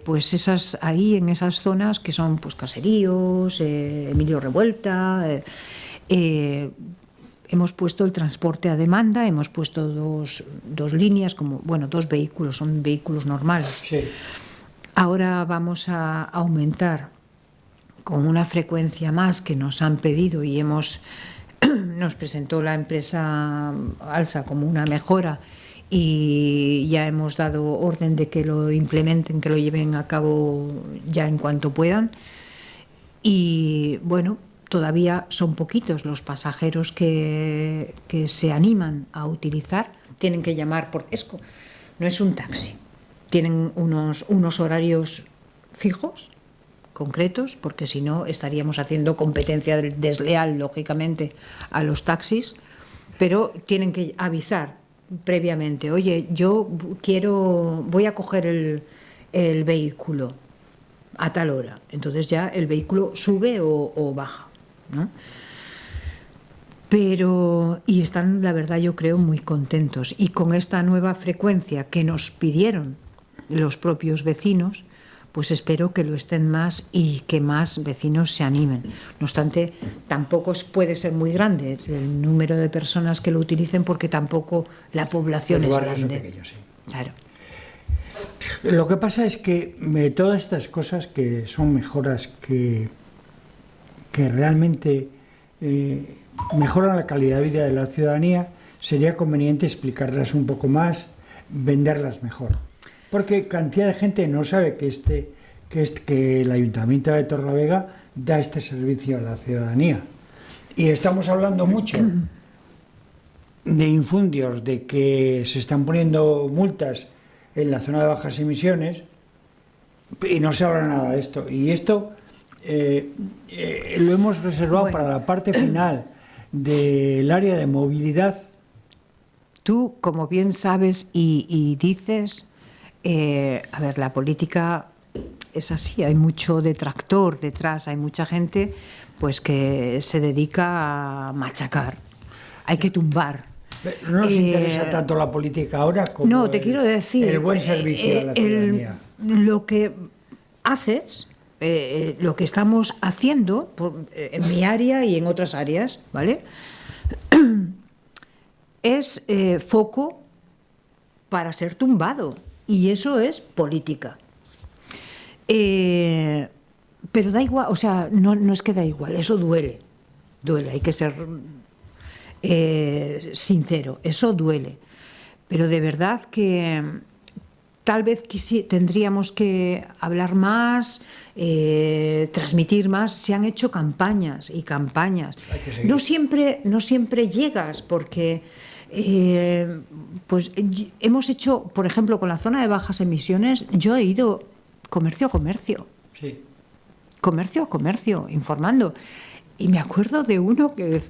Pues ahí en esas zonas que son pues caseríos, Emilio Revuelta, hemos puesto el transporte a demanda, hemos puesto dos líneas, dos vehículos, son vehículos normales. Sí. Ahora vamos a aumentar con una frecuencia más que nos han pedido y nos presentó la empresa Alsa como una mejora, y ya hemos dado orden de que lo implementen, que lo lleven a cabo ya en cuanto puedan. Y bueno, todavía son poquitos los pasajeros que se animan a utilizar. Tienen que llamar por ESCO, no es un taxi. Tienen unos horarios fijos, concretos, porque si no estaríamos haciendo competencia desleal, lógicamente, a los taxis, pero tienen que avisar previamente: oye, yo voy a coger el vehículo a tal hora. Entonces ya el vehículo sube o baja, ¿no? Y están, la verdad, yo creo, muy contentos. Y con esta nueva frecuencia que nos pidieron los propios vecinos, pues espero que lo estén más y que más vecinos se animen. No obstante, tampoco puede ser muy grande el número de personas que lo utilicen, porque tampoco la población es grande. Pequeños, sí. Claro. Lo que pasa es que todas estas cosas, que son mejoras que realmente mejoran la calidad de vida de la ciudadanía, sería conveniente explicarlas un poco más, venderlas mejor. Porque cantidad de gente no sabe que el Ayuntamiento de Torlavega da este servicio a la ciudadanía. Y estamos hablando mucho de infundios, de que se están poniendo multas en la zona de bajas emisiones, y no se habla nada de esto. Y esto lo hemos reservado para la parte final del área de movilidad. Tú, como bien sabes y dices, a ver, la política es así, hay mucho detractor detrás, hay mucha gente pues que se dedica a machacar, hay que tumbar. No nos interesa tanto la política ahora como no, te quiero decir, el buen servicio a la ciudadanía. Lo que haces, lo que estamos haciendo en mi área y en otras áreas, ¿vale? Es foco para ser tumbado, y eso es política. Pero da igual, o sea, no es que da igual, eso duele, hay que ser sincero, eso duele, pero de verdad que tal vez tendríamos que hablar más, transmitir más. Se han hecho campañas y campañas. No siempre llegas, porque pues hemos hecho, por ejemplo, con la zona de bajas emisiones, yo he ido comercio a comercio. Sí. Comercio a comercio, informando. Y me acuerdo de uno que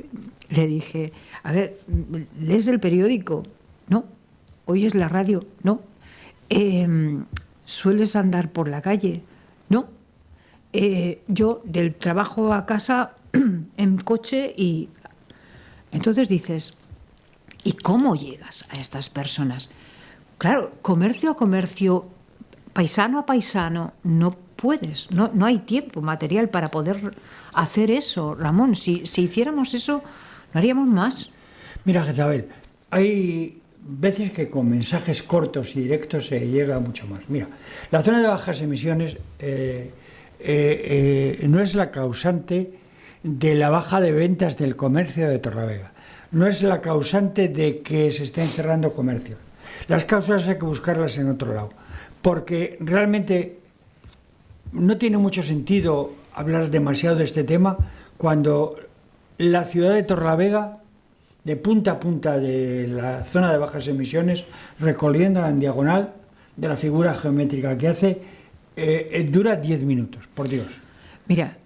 le dije: a ver, ¿lees el periódico? No. ¿Oyes la radio? No. ¿Sueles andar por la calle? No. Yo del trabajo a casa en coche y entonces dices, ¿y cómo llegas a estas personas? Claro, comercio a comercio, paisano a paisano, no puedes, no hay tiempo material para poder hacer eso, Ramón. Si hiciéramos eso, lo haríamos más. Mira, Jezabel, hay veces que con mensajes cortos y directos se llega mucho más. Mira, la zona de bajas emisiones no es la causante de la baja de ventas del comercio de Torrelavega. No es la causante de que se estén cerrando comercios. Las causas hay que buscarlas en otro lado. Porque realmente no tiene mucho sentido hablar demasiado de este tema cuando la ciudad de Torrelavega, de punta a punta de la zona de bajas emisiones, recorriendo en diagonal de la figura geométrica que hace, dura 10 minutos, por Dios. Mira,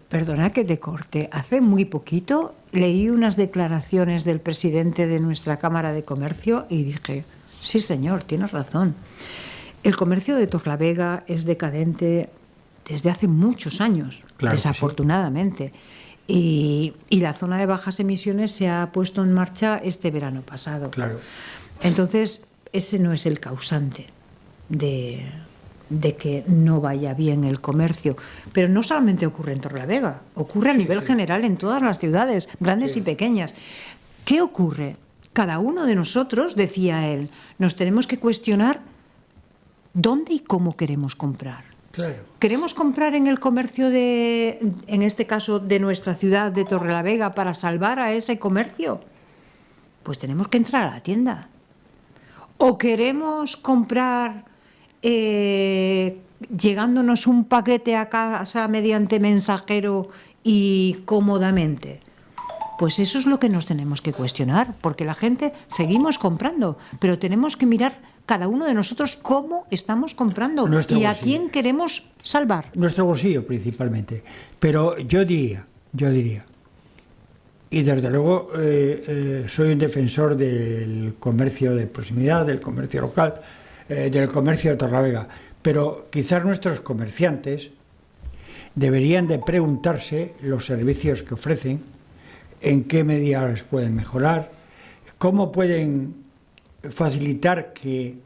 perdona que te corte. Hace muy poquito leí unas declaraciones del presidente de nuestra Cámara de Comercio y dije, sí señor, tienes razón. El comercio de Torrelavega es decadente desde hace muchos años, claro, desafortunadamente. Sí. Y la zona de bajas emisiones se ha puesto en marcha este verano pasado. Claro. Entonces, ese no es el causante de que no vaya bien el comercio. Pero no solamente ocurre en Torrelavega, ocurre a nivel general en todas las ciudades, grandes y pequeñas. ¿Qué ocurre? Cada uno de nosotros, decía él, nos tenemos que cuestionar dónde y cómo queremos comprar. Claro. ¿Queremos comprar en el comercio en este caso, de nuestra ciudad de Torrelavega para salvar a ese comercio? Pues tenemos que entrar a la tienda. ¿O queremos comprar llegándonos un paquete a casa mediante mensajero y cómodamente? Pues eso es lo que nos tenemos que cuestionar, porque la gente seguimos comprando, pero tenemos que mirar cada uno de nosotros cómo estamos comprando y a quién queremos salvar. Nuestro bolsillo principalmente. Pero yo diría, y desde luego soy un defensor del comercio de proximidad, del comercio local, del comercio de Torrelavega, pero quizás nuestros comerciantes deberían de preguntarse los servicios que ofrecen, en qué medida les pueden mejorar, cómo pueden facilitar que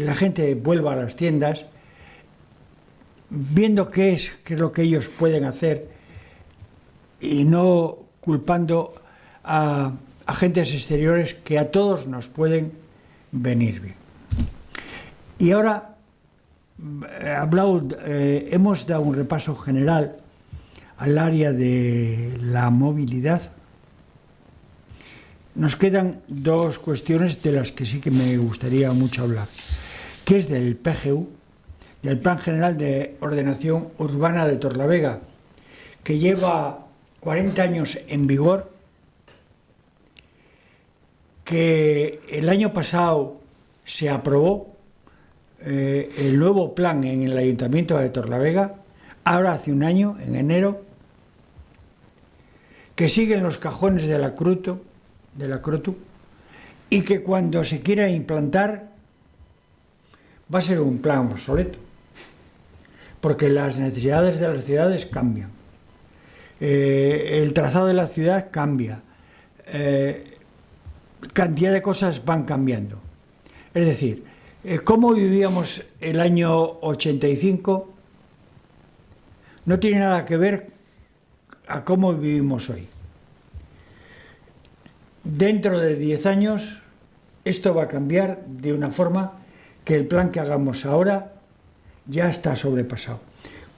la gente vuelva a las tiendas, viendo qué es lo que ellos pueden hacer y no culpando a agentes exteriores que a todos nos pueden venir bien. Y ahora hemos dado un repaso general al área de la movilidad. Nos quedan dos cuestiones de las que sí que me gustaría mucho hablar, que es del PGU, del Plan General de Ordenación Urbana de Torrelavega, que lleva 40 años en vigor, que el año pasado se aprobó el nuevo plan en el Ayuntamiento de Torrelavega, ahora hace un año, en enero, que sigue en los cajones de la CROTU, y que cuando se quiera implantar va a ser un plan obsoleto, porque las necesidades de las ciudades cambian, el trazado de la ciudad cambia, cantidad de cosas van cambiando. Es decir, cómo vivíamos el año 85 no tiene nada que ver a cómo vivimos hoy. Dentro de 10 años esto va a cambiar de una forma que el plan que hagamos ahora ya está sobrepasado.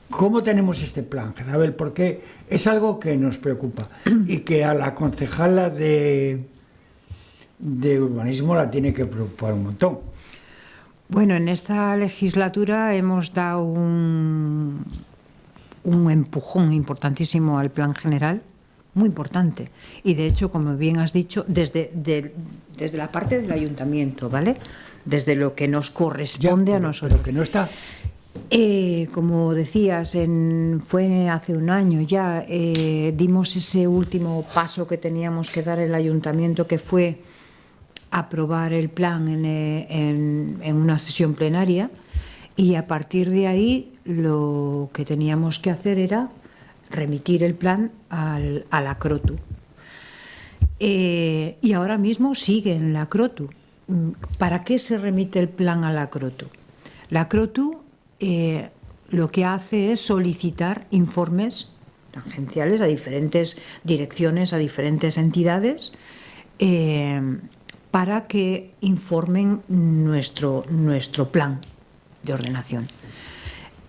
¿Cómo tenemos este plan, Jezabel? Porque es algo que nos preocupa y que a la concejala de urbanismo la tiene que preocupar un montón. Bueno, en esta legislatura hemos dado un empujón importantísimo al plan general, muy importante. Y de hecho, como bien has dicho, desde la parte del ayuntamiento, ¿vale? Desde lo que nos corresponde a nosotros. Pero que no está. Como decías, fue hace un año ya, dimos ese último paso que teníamos que dar el ayuntamiento, que fue aprobar el plan en una sesión plenaria, y a partir de ahí lo que teníamos que hacer era remitir el plan a la CROTU. Y ahora mismo sigue en la CROTU. ¿Para qué se remite el plan a la CROTU? La CROTU lo que hace es solicitar informes tangenciales a diferentes direcciones, a diferentes entidades, para que informen nuestro plan de ordenación.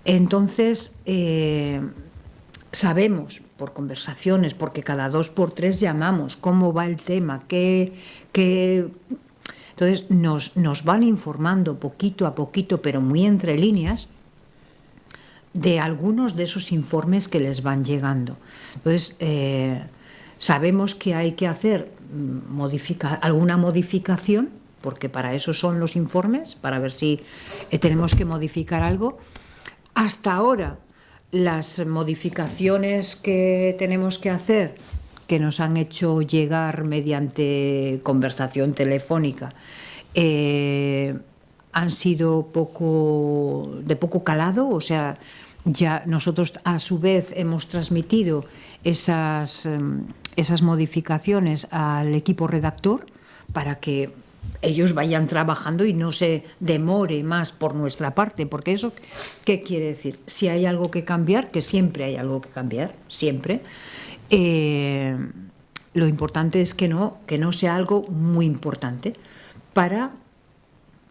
Entonces, sabemos por conversaciones, porque cada 2 por 3 llamamos, cómo va el tema, entonces nos van informando poquito a poquito, pero muy entre líneas, de algunos de esos informes que les van llegando. Entonces, sabemos que hay que hacer alguna modificación, porque para eso son los informes, para ver si tenemos que modificar algo. Hasta ahora, las modificaciones que tenemos que hacer, que nos han hecho llegar mediante conversación telefónica, han sido de poco calado, o sea, ya nosotros a su vez hemos transmitido esas modificaciones al equipo redactor para que ellos vayan trabajando y no se demore más por nuestra parte, porque eso, ¿qué quiere decir? Si hay algo que cambiar, que siempre hay algo que cambiar, siempre, lo importante es que no sea algo muy importante para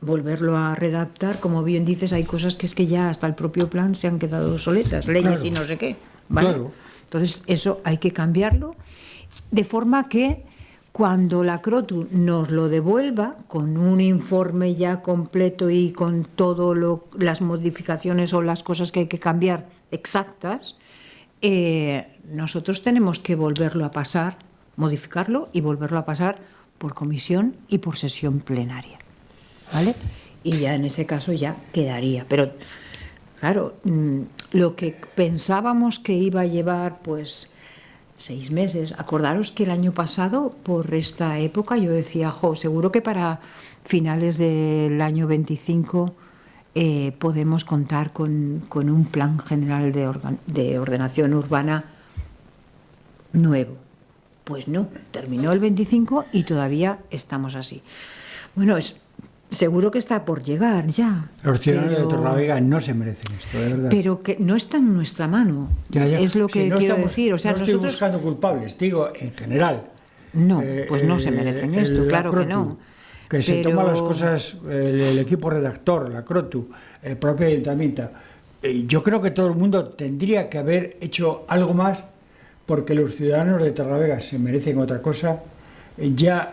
volverlo a redactar. Como bien dices, hay cosas que es que ya hasta el propio plan se han quedado obsoletas, leyes y no sé qué, ¿vale? Claro. Entonces eso hay que cambiarlo, de forma que cuando la CROTU nos lo devuelva con un informe ya completo y con todas las modificaciones o las cosas que hay que cambiar exactas, nosotros tenemos que volverlo a pasar, modificarlo y volverlo a pasar por comisión y por sesión plenaria, ¿vale? Y ya en ese caso ya quedaría. Pero claro, lo que pensábamos que iba a llevar pues 6 meses, acordaros que el año pasado por esta época yo decía, seguro que para finales del año 25 podemos contar con un plan general de ordenación urbana nuevo. Pues no, terminó el 25 y todavía estamos así. Bueno, seguro que está por llegar ya. Los ciudadanos de Torrelavega no se merecen esto, de verdad. Pero que no está en nuestra mano. Ya. Es lo que quiero decir. O sea, no estoy buscando culpables, digo en general. No, pues no se merecen esto, claro CROTU, que no. Que se toma las cosas, el equipo redactor, la CROTU, el propio ayuntamiento. Yo creo que todo el mundo tendría que haber hecho algo más, porque los ciudadanos de Torrelavega se merecen otra cosa. Ya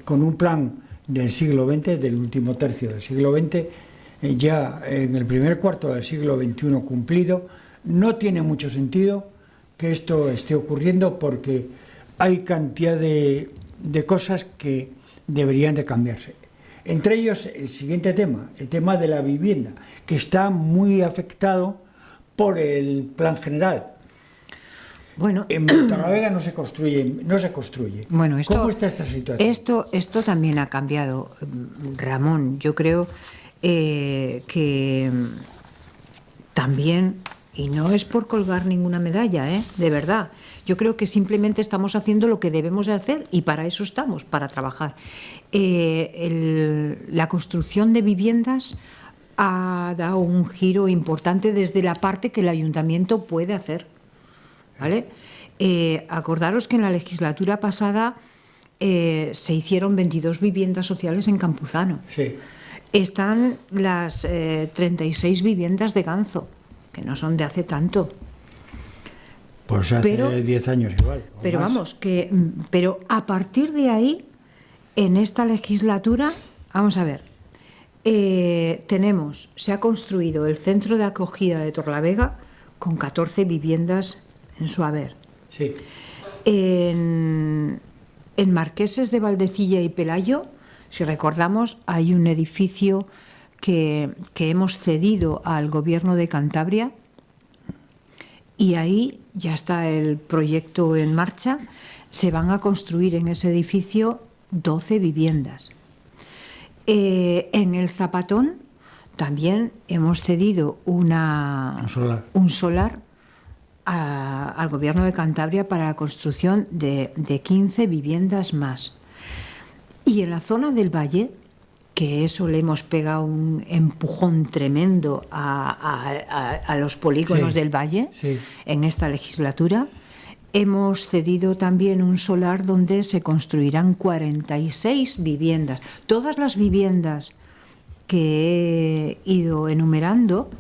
con un plan del siglo XX, del último tercio del siglo XX, ya en el primer cuarto del siglo XXI cumplido, no tiene mucho sentido que esto esté ocurriendo, porque hay cantidad de cosas que deberían de cambiarse. Entre ellos el siguiente tema, el tema de la vivienda, que está muy afectado por el plan general. Bueno, en Torrelavega no se construye. Bueno, ¿Cómo está esta situación? Esto también ha cambiado, Ramón. Yo creo que también, y no es por colgar ninguna medalla, de verdad. Yo creo que simplemente estamos haciendo lo que debemos de hacer y para eso estamos, para trabajar. La construcción de viviendas ha dado un giro importante desde la parte que el ayuntamiento puede hacer. ¿Vale? Acordaros que en la legislatura pasada se hicieron 22 viviendas sociales en Campuzano. Sí. Están las 36 viviendas de Ganzo, que no son de hace tanto. Pues hace 10 años igual. Pero más. Vamos, pero a partir de ahí, en esta legislatura, vamos a ver, se ha construido el centro de acogida de Torrelavega con 14 viviendas en su haber. Sí. En Marqueses de Valdecilla y Pelayo, si recordamos, hay un edificio que hemos cedido al Gobierno de Cantabria y ahí ya está el proyecto en marcha. Se van a construir en ese edificio 12 viviendas. En el Zapatón también hemos cedido un solar al Gobierno de Cantabria para la construcción de 15 viviendas más. Y en la zona del Valle, que eso le hemos pegado un empujón tremendo a los polígonos del Valle en esta legislatura, hemos cedido también un solar donde se construirán 46 viviendas. Todas las viviendas que he ido enumerando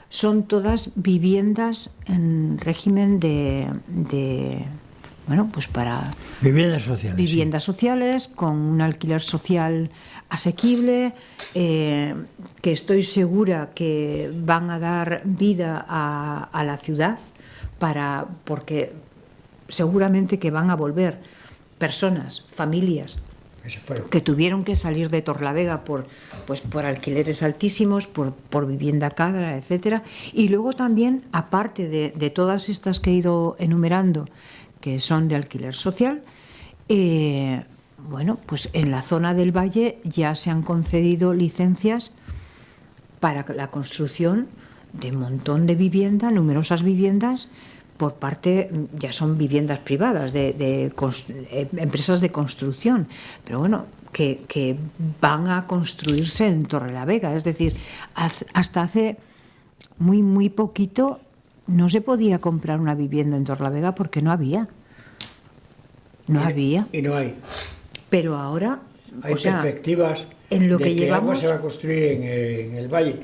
son todas viviendas en régimen bueno, pues para viviendas sociales. Viviendas sociales, con un alquiler social asequible, que estoy segura que van a dar vida a la ciudad, porque seguramente que van a volver personas, familias que tuvieron que salir de Torlavega por alquileres altísimos, por vivienda cara, etcétera. Y luego también, aparte de todas estas que he ido enumerando, que son de alquiler social, bueno, pues en la zona del Valle ya se han concedido licencias para la construcción de un montón de viviendas, numerosas viviendas, por parte, ya son viviendas privadas, de empresas de construcción, pero bueno, que van a construirse en Torrelavega. Es decir, hasta hace muy poquito no se podía comprar una vivienda en Torrelavega porque no había. Y no hay. Pero ahora hay perspectivas en lo de que llevamos, algo se va a construir en el Valle,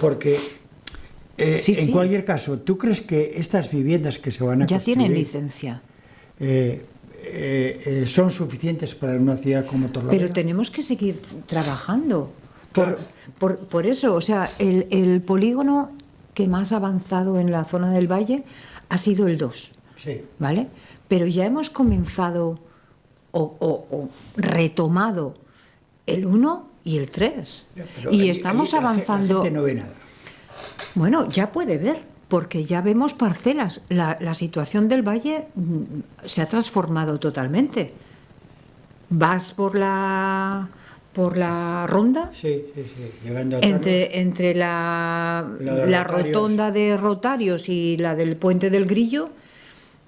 porque en cualquier caso, ¿tú crees que estas viviendas que se van a ya construir tienen licencia? Son suficientes para una ciudad como Torlavega? Pero tenemos que seguir trabajando por eso. O sea, el polígono que más ha avanzado en la zona del Valle ha sido el 2, ¿vale? Pero ya hemos comenzado o retomado el 1 y el 3. Y estamos avanzando. La gente no ve nada. Bueno, ya puede ver, porque ya vemos parcelas. La situación del Valle se ha transformado totalmente. Vas por la ronda, llegando a entre la rotonda de Rotarios y la del Puente del Grillo,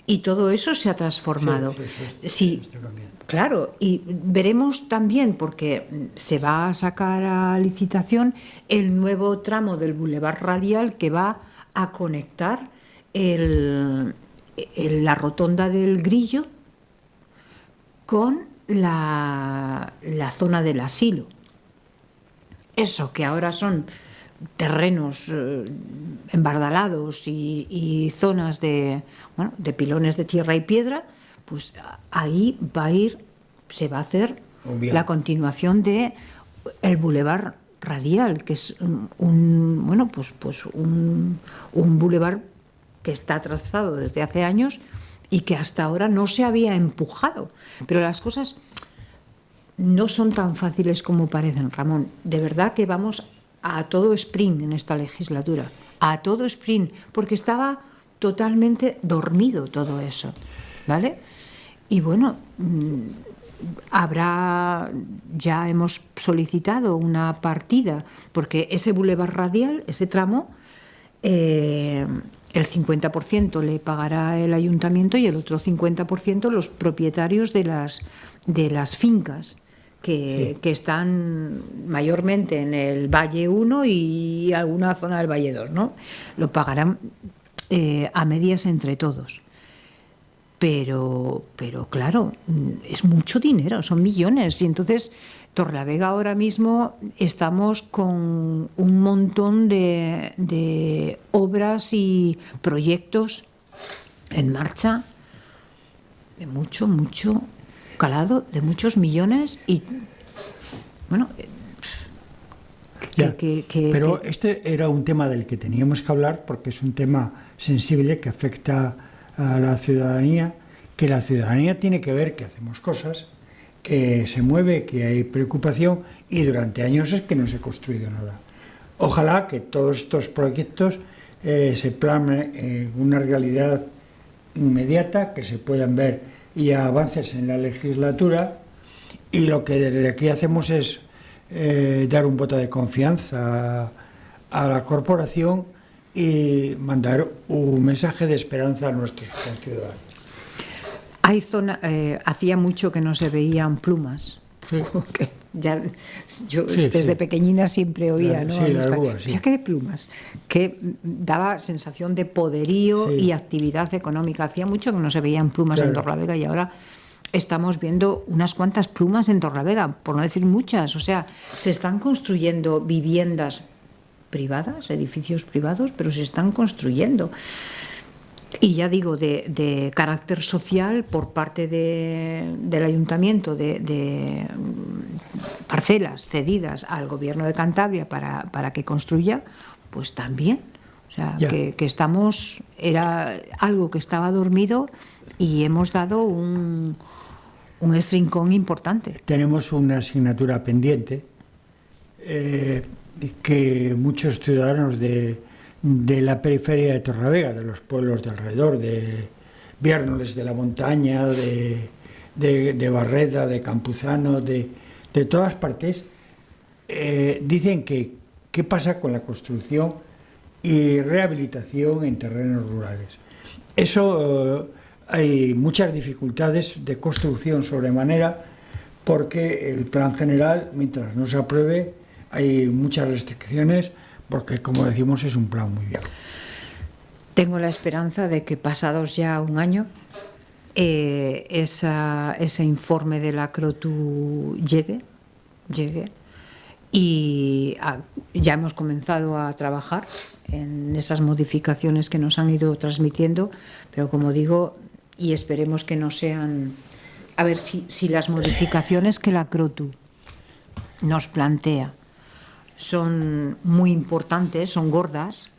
y todo eso se ha transformado. Sí, está cambiando. Claro, y veremos también, porque se va a sacar a licitación el nuevo tramo del Boulevard Radial que va a conectar la rotonda del Grillo con la zona del asilo. Eso que ahora son terrenos embardalados y zonas de pilones de tierra y piedra, pues ahí se va a hacer la continuación de el Boulevard Radial, que es un boulevard que está trazado desde hace años y que hasta ahora no se había empujado. Pero las cosas no son tan fáciles como parecen, Ramón. De verdad que vamos a todo sprint en esta legislatura, a todo sprint, porque estaba totalmente dormido todo eso, ¿vale? Y bueno, ya hemos solicitado una partida, porque ese Boulevard Radial, ese tramo, el 50% le pagará el ayuntamiento y el otro 50% los propietarios de las fincas que están mayormente en el Valle 1 y alguna zona del Valle 2, ¿no? Lo pagarán a medias entre todos. Pero claro, es mucho dinero, son millones. Y entonces, Torrelavega ahora mismo estamos con un montón de obras y proyectos en marcha de mucho calado, de muchos millones y bueno. Pero este era un tema del que teníamos que hablar porque es un tema sensible que afecta a la ciudadanía, que la ciudadanía tiene que ver que hacemos cosas, que se mueve, que hay preocupación y durante años es que no se ha construido nada. Ojalá que todos estos proyectos se plasmen en una realidad inmediata, que se puedan ver y avances en la legislatura, y lo que desde aquí hacemos es dar un voto de confianza a la corporación y mandar un mensaje de esperanza a nuestros conciudadanos. Hay hacía mucho que no se veían plumas. Sí. Yo Sí, desde sí. pequeñina siempre oía, ¿no? Sí, las grúas, sí. Mira qué de plumas, que daba sensación de poderío Sí. y actividad económica. Hacía mucho que no se veían plumas en Claro. Torlavega y ahora estamos viendo unas cuantas plumas en Torlavega, por no decir muchas. O sea, se están construyendo viviendas privadas, edificios privados, pero se están construyendo. Y ya digo, de carácter social por parte del ayuntamiento, de parcelas cedidas al gobierno de Cantabria para que construya, pues también. O sea, que estamos, era algo que estaba dormido y hemos dado un estrincón importante. Tenemos una asignatura pendiente que muchos ciudadanos de la periferia de Torlavega, de los pueblos de alrededor, de Viérnoles, de la Montaña, de Barreda, de Campuzano, de todas partes, dicen que qué pasa con la construcción y rehabilitación en terrenos rurales. Eso hay muchas dificultades de construcción sobremanera porque el plan general, mientras no se apruebe, hay muchas restricciones porque, como decimos, es un plan muy viejo. Tengo la esperanza de que pasados ya un año ese informe de la CROTU llegue y ya hemos comenzado a trabajar en esas modificaciones que nos han ido transmitiendo, pero como digo, y esperemos que no sean... A ver, si las modificaciones que la CROTU nos plantea son muy importantes, son gordas,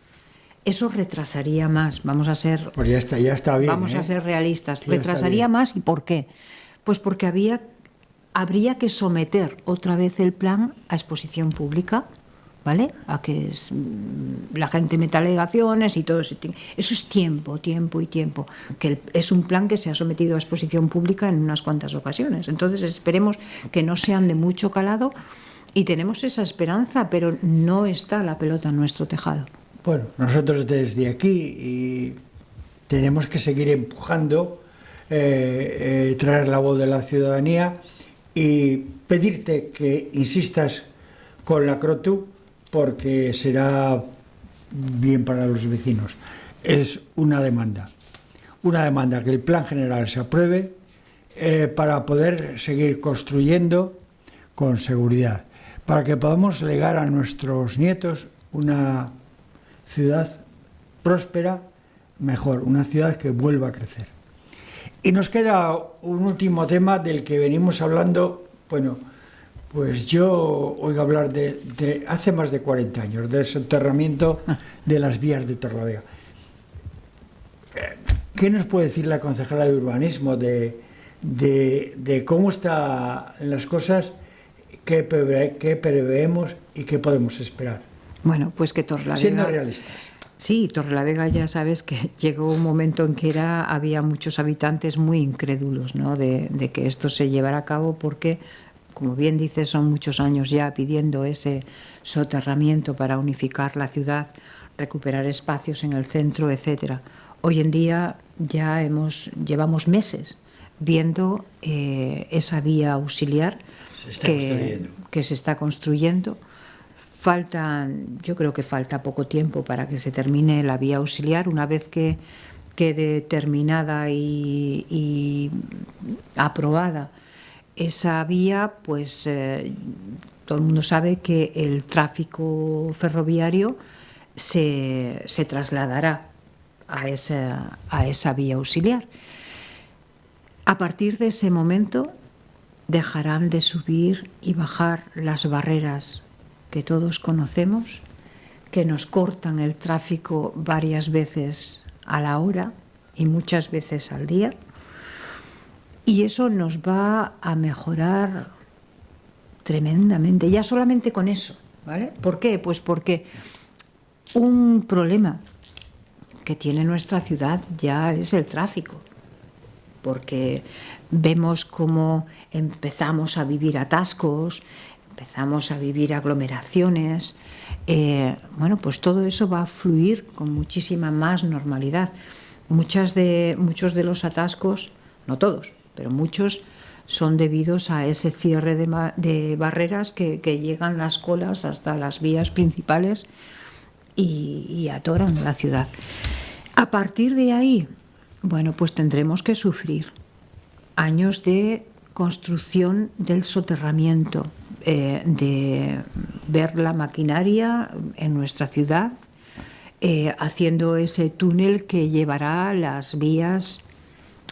eso retrasaría más. Vamos a ser, pues ya está bien. Vamos a ser realistas. Ya retrasaría más, ¿y por qué? Pues porque habría que someter otra vez el plan a exposición pública, ¿vale? A que la gente meta alegaciones y todo eso. Eso es tiempo. Que es un plan que se ha sometido a exposición pública en unas cuantas ocasiones. Entonces esperemos que no sean de mucho calado. Y tenemos esa esperanza, pero no está la pelota en nuestro tejado. Bueno, nosotros desde aquí tenemos que seguir empujando, traer la voz de la ciudadanía y pedirte que insistas con la CROTU porque será bien para los vecinos. Es una demanda que el plan general se apruebe para poder seguir construyendo con seguridad, para que podamos legar a nuestros nietos una ciudad próspera, mejor, una ciudad que vuelva a crecer. Y nos queda un último tema del que venimos hablando. Bueno, pues yo oigo hablar de hace más de 40 años, del soterramiento de las vías de Torlavega. ¿Qué nos puede decir la concejala de urbanismo de cómo están las cosas? ¿Qué preveemos y qué podemos esperar? Bueno, pues que Torlavega... Siendo realistas. Sí, Torrelavega ya sabes que llegó un momento en que había muchos habitantes muy incrédulos, ¿no? de que esto se llevara a cabo porque, como bien dices, son muchos años ya pidiendo ese soterramiento para unificar la ciudad, recuperar espacios en el centro, etcétera. Hoy en día ya llevamos meses viendo esa vía auxiliar que se está construyendo. Yo creo que falta poco tiempo para que se termine la vía auxiliar. Una vez que quede terminada y aprobada esa vía, pues todo el mundo sabe que el tráfico ferroviario se trasladará a esa vía auxiliar. A partir de ese momento dejarán de subir y bajar las barreras que todos conocemos, que nos cortan el tráfico varias veces a la hora y muchas veces al día, y eso nos va a mejorar tremendamente, ya solamente con eso, ¿vale? ¿Por qué? Pues porque un problema que tiene nuestra ciudad ya es el tráfico, porque vemos cómo empezamos a vivir atascos, empezamos a vivir aglomeraciones, bueno, pues todo eso va a fluir con muchísima más normalidad. Muchos de los atascos, no todos, pero muchos son debidos a ese cierre de barreras que llegan las colas hasta las vías principales y atoran la ciudad. A partir de ahí, bueno, pues tendremos que sufrir años de construcción del soterramiento, de ver la maquinaria en nuestra ciudad, haciendo ese túnel que llevará las vías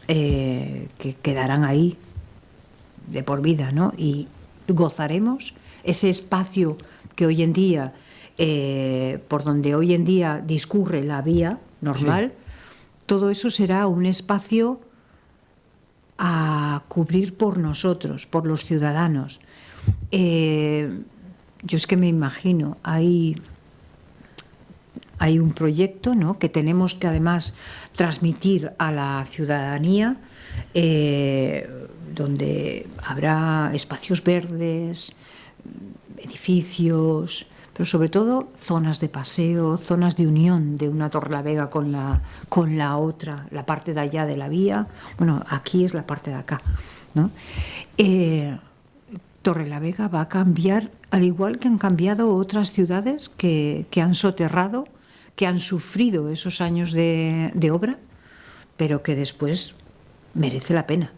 que quedarán ahí de por vida, ¿no? Y gozaremos ese espacio que hoy en día, por donde hoy en día discurre la vía normal, sí. Todo eso será un espacio a cubrir por nosotros, por los ciudadanos. Yo es que me imagino, hay un proyecto, ¿no?, que tenemos que además transmitir a la ciudadanía, donde habrá espacios verdes, edificios, pero sobre todo zonas de paseo, zonas de unión de una Torrelavega con la otra, la parte de allá de la vía. Bueno, aquí es la parte de acá, ¿no? Torrelavega va a cambiar, al igual que han cambiado otras ciudades que han soterrado, que han sufrido esos años de obra, pero que después merece la pena.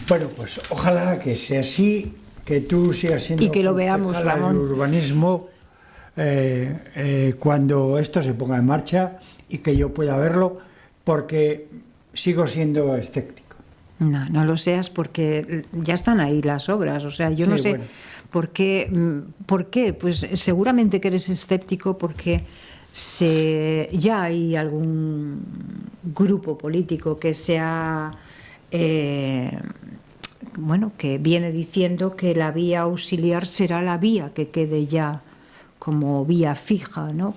Bueno, pues ojalá que sea así, que tú sigas siendo y que lo veamos, Ramón, el urbanismo cuando esto se ponga en marcha y que yo pueda verlo, porque sigo siendo escéptico. No lo seas, porque ya están ahí las obras, o sea, yo no sé, bueno, ¿por qué? Pues seguramente que eres escéptico porque ya hay algún grupo político que bueno, que viene diciendo que la vía auxiliar será la vía que quede ya como vía fija, ¿no?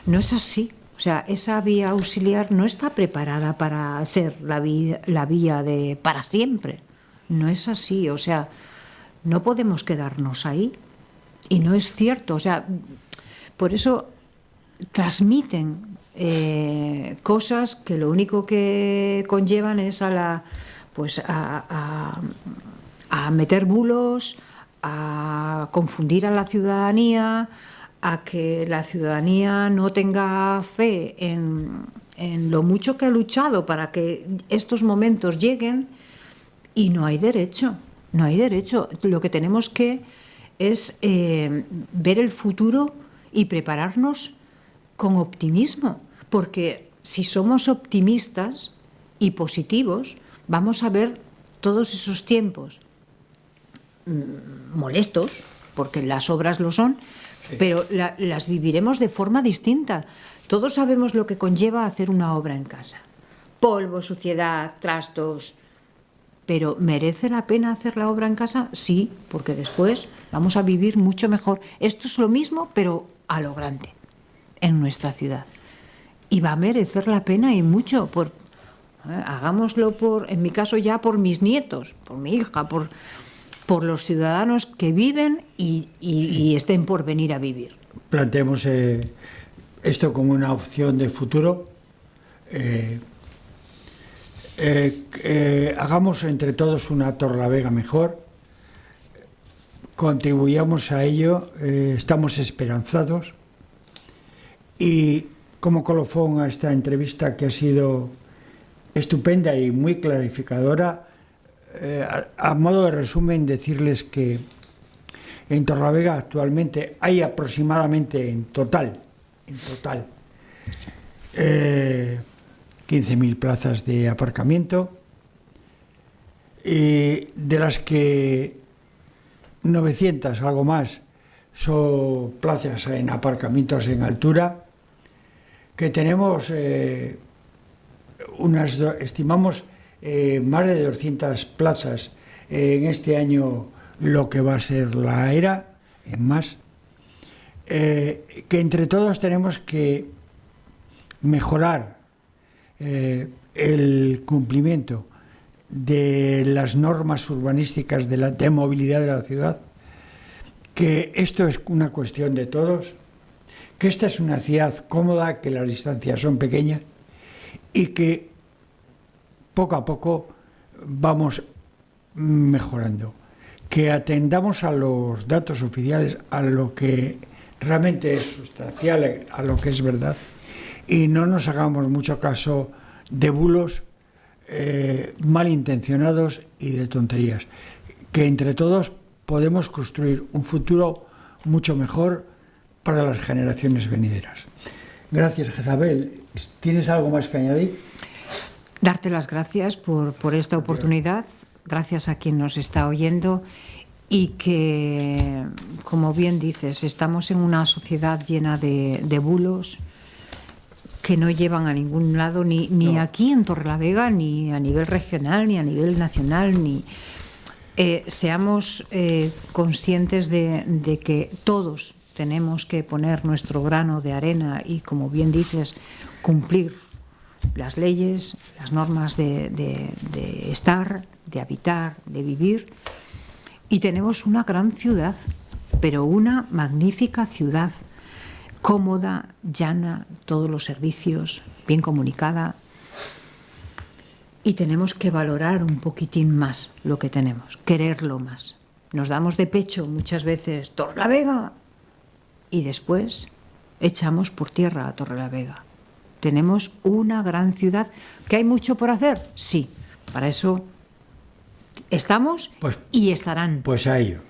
No es así. O sea, esa vía auxiliar no está preparada para ser la vía de para siempre. No es así. O sea, no podemos quedarnos ahí. Y no es cierto. O sea, por eso transmiten cosas que lo único que conllevan es a meter bulos, a confundir a la ciudadanía, a que la ciudadanía no tenga fe en lo mucho que ha luchado para que estos momentos lleguen, y no hay derecho. Lo que tenemos que es ver el futuro y prepararnos con optimismo, porque si somos optimistas y positivos, vamos a ver todos esos tiempos molestos, porque las obras lo son, pero las viviremos de forma distinta. Todos sabemos lo que conlleva hacer una obra en casa. Polvo, suciedad, trastos. Pero ¿merece la pena hacer la obra en casa? Sí, porque después vamos a vivir mucho mejor. Esto es lo mismo, pero a lo grande, en nuestra ciudad. Y va a merecer la pena y mucho. Hagámoslo en mi caso ya por mis nietos, por mi hija, por los ciudadanos que viven y estén por venir a vivir. Planteemos esto como una opción de futuro. Hagamos entre todos una Torrelavega mejor, contribuyamos a ello, estamos esperanzados, y como colofón a esta entrevista, que ha sido estupenda y muy clarificadora, a modo de resumen, decirles que en Torrelavega actualmente hay aproximadamente en total 15.000 plazas de aparcamiento, de las que 900, algo más, son plazas en aparcamientos en altura, que tenemos estimamos más de 200 plazas en este año, lo que va a ser la era, en más, que entre todos tenemos que mejorar el cumplimiento de las normas urbanísticas de movilidad de la ciudad, que esto es una cuestión de todos, que esta es una ciudad cómoda, que las distancias son pequeñas y que poco a poco vamos mejorando. Que atendamos a los datos oficiales, a lo que realmente es sustancial, a lo que es verdad, y no nos hagamos mucho caso de bulos malintencionados y de tonterías. Que entre todos podemos construir un futuro mucho mejor para las generaciones venideras. Gracias, Jezabel. ¿Tienes algo más que añadir? Darte las gracias por esta oportunidad, gracias a quien nos está oyendo, y que, como bien dices, estamos en una sociedad llena de bulos que no llevan a ningún lado, ni no. Aquí en Torrelavega, ni a nivel regional, ni a nivel nacional, ni seamos conscientes de que todos tenemos que poner nuestro grano de arena y, como bien dices, cumplir las leyes, las normas de estar, de habitar, de vivir. Y tenemos una gran ciudad, pero una magnífica ciudad, cómoda, llana, todos los servicios, bien comunicada. Y tenemos que valorar un poquitín más lo que tenemos, quererlo más. Nos damos de pecho muchas veces Torrelavega y después echamos por tierra a Torrelavega. Tenemos una gran ciudad. ¿Que hay mucho por hacer? Sí, para eso estamos y estarán. Pues a ello.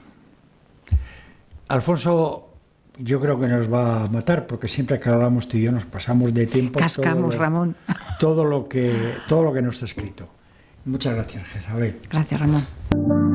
Alfonso, yo creo que nos va a matar, porque siempre que hablamos tú y yo nos pasamos de tiempo. Cascamos, Ramón. Todo lo que no está escrito. Muchas gracias, Jezabel. Gracias, Ramón.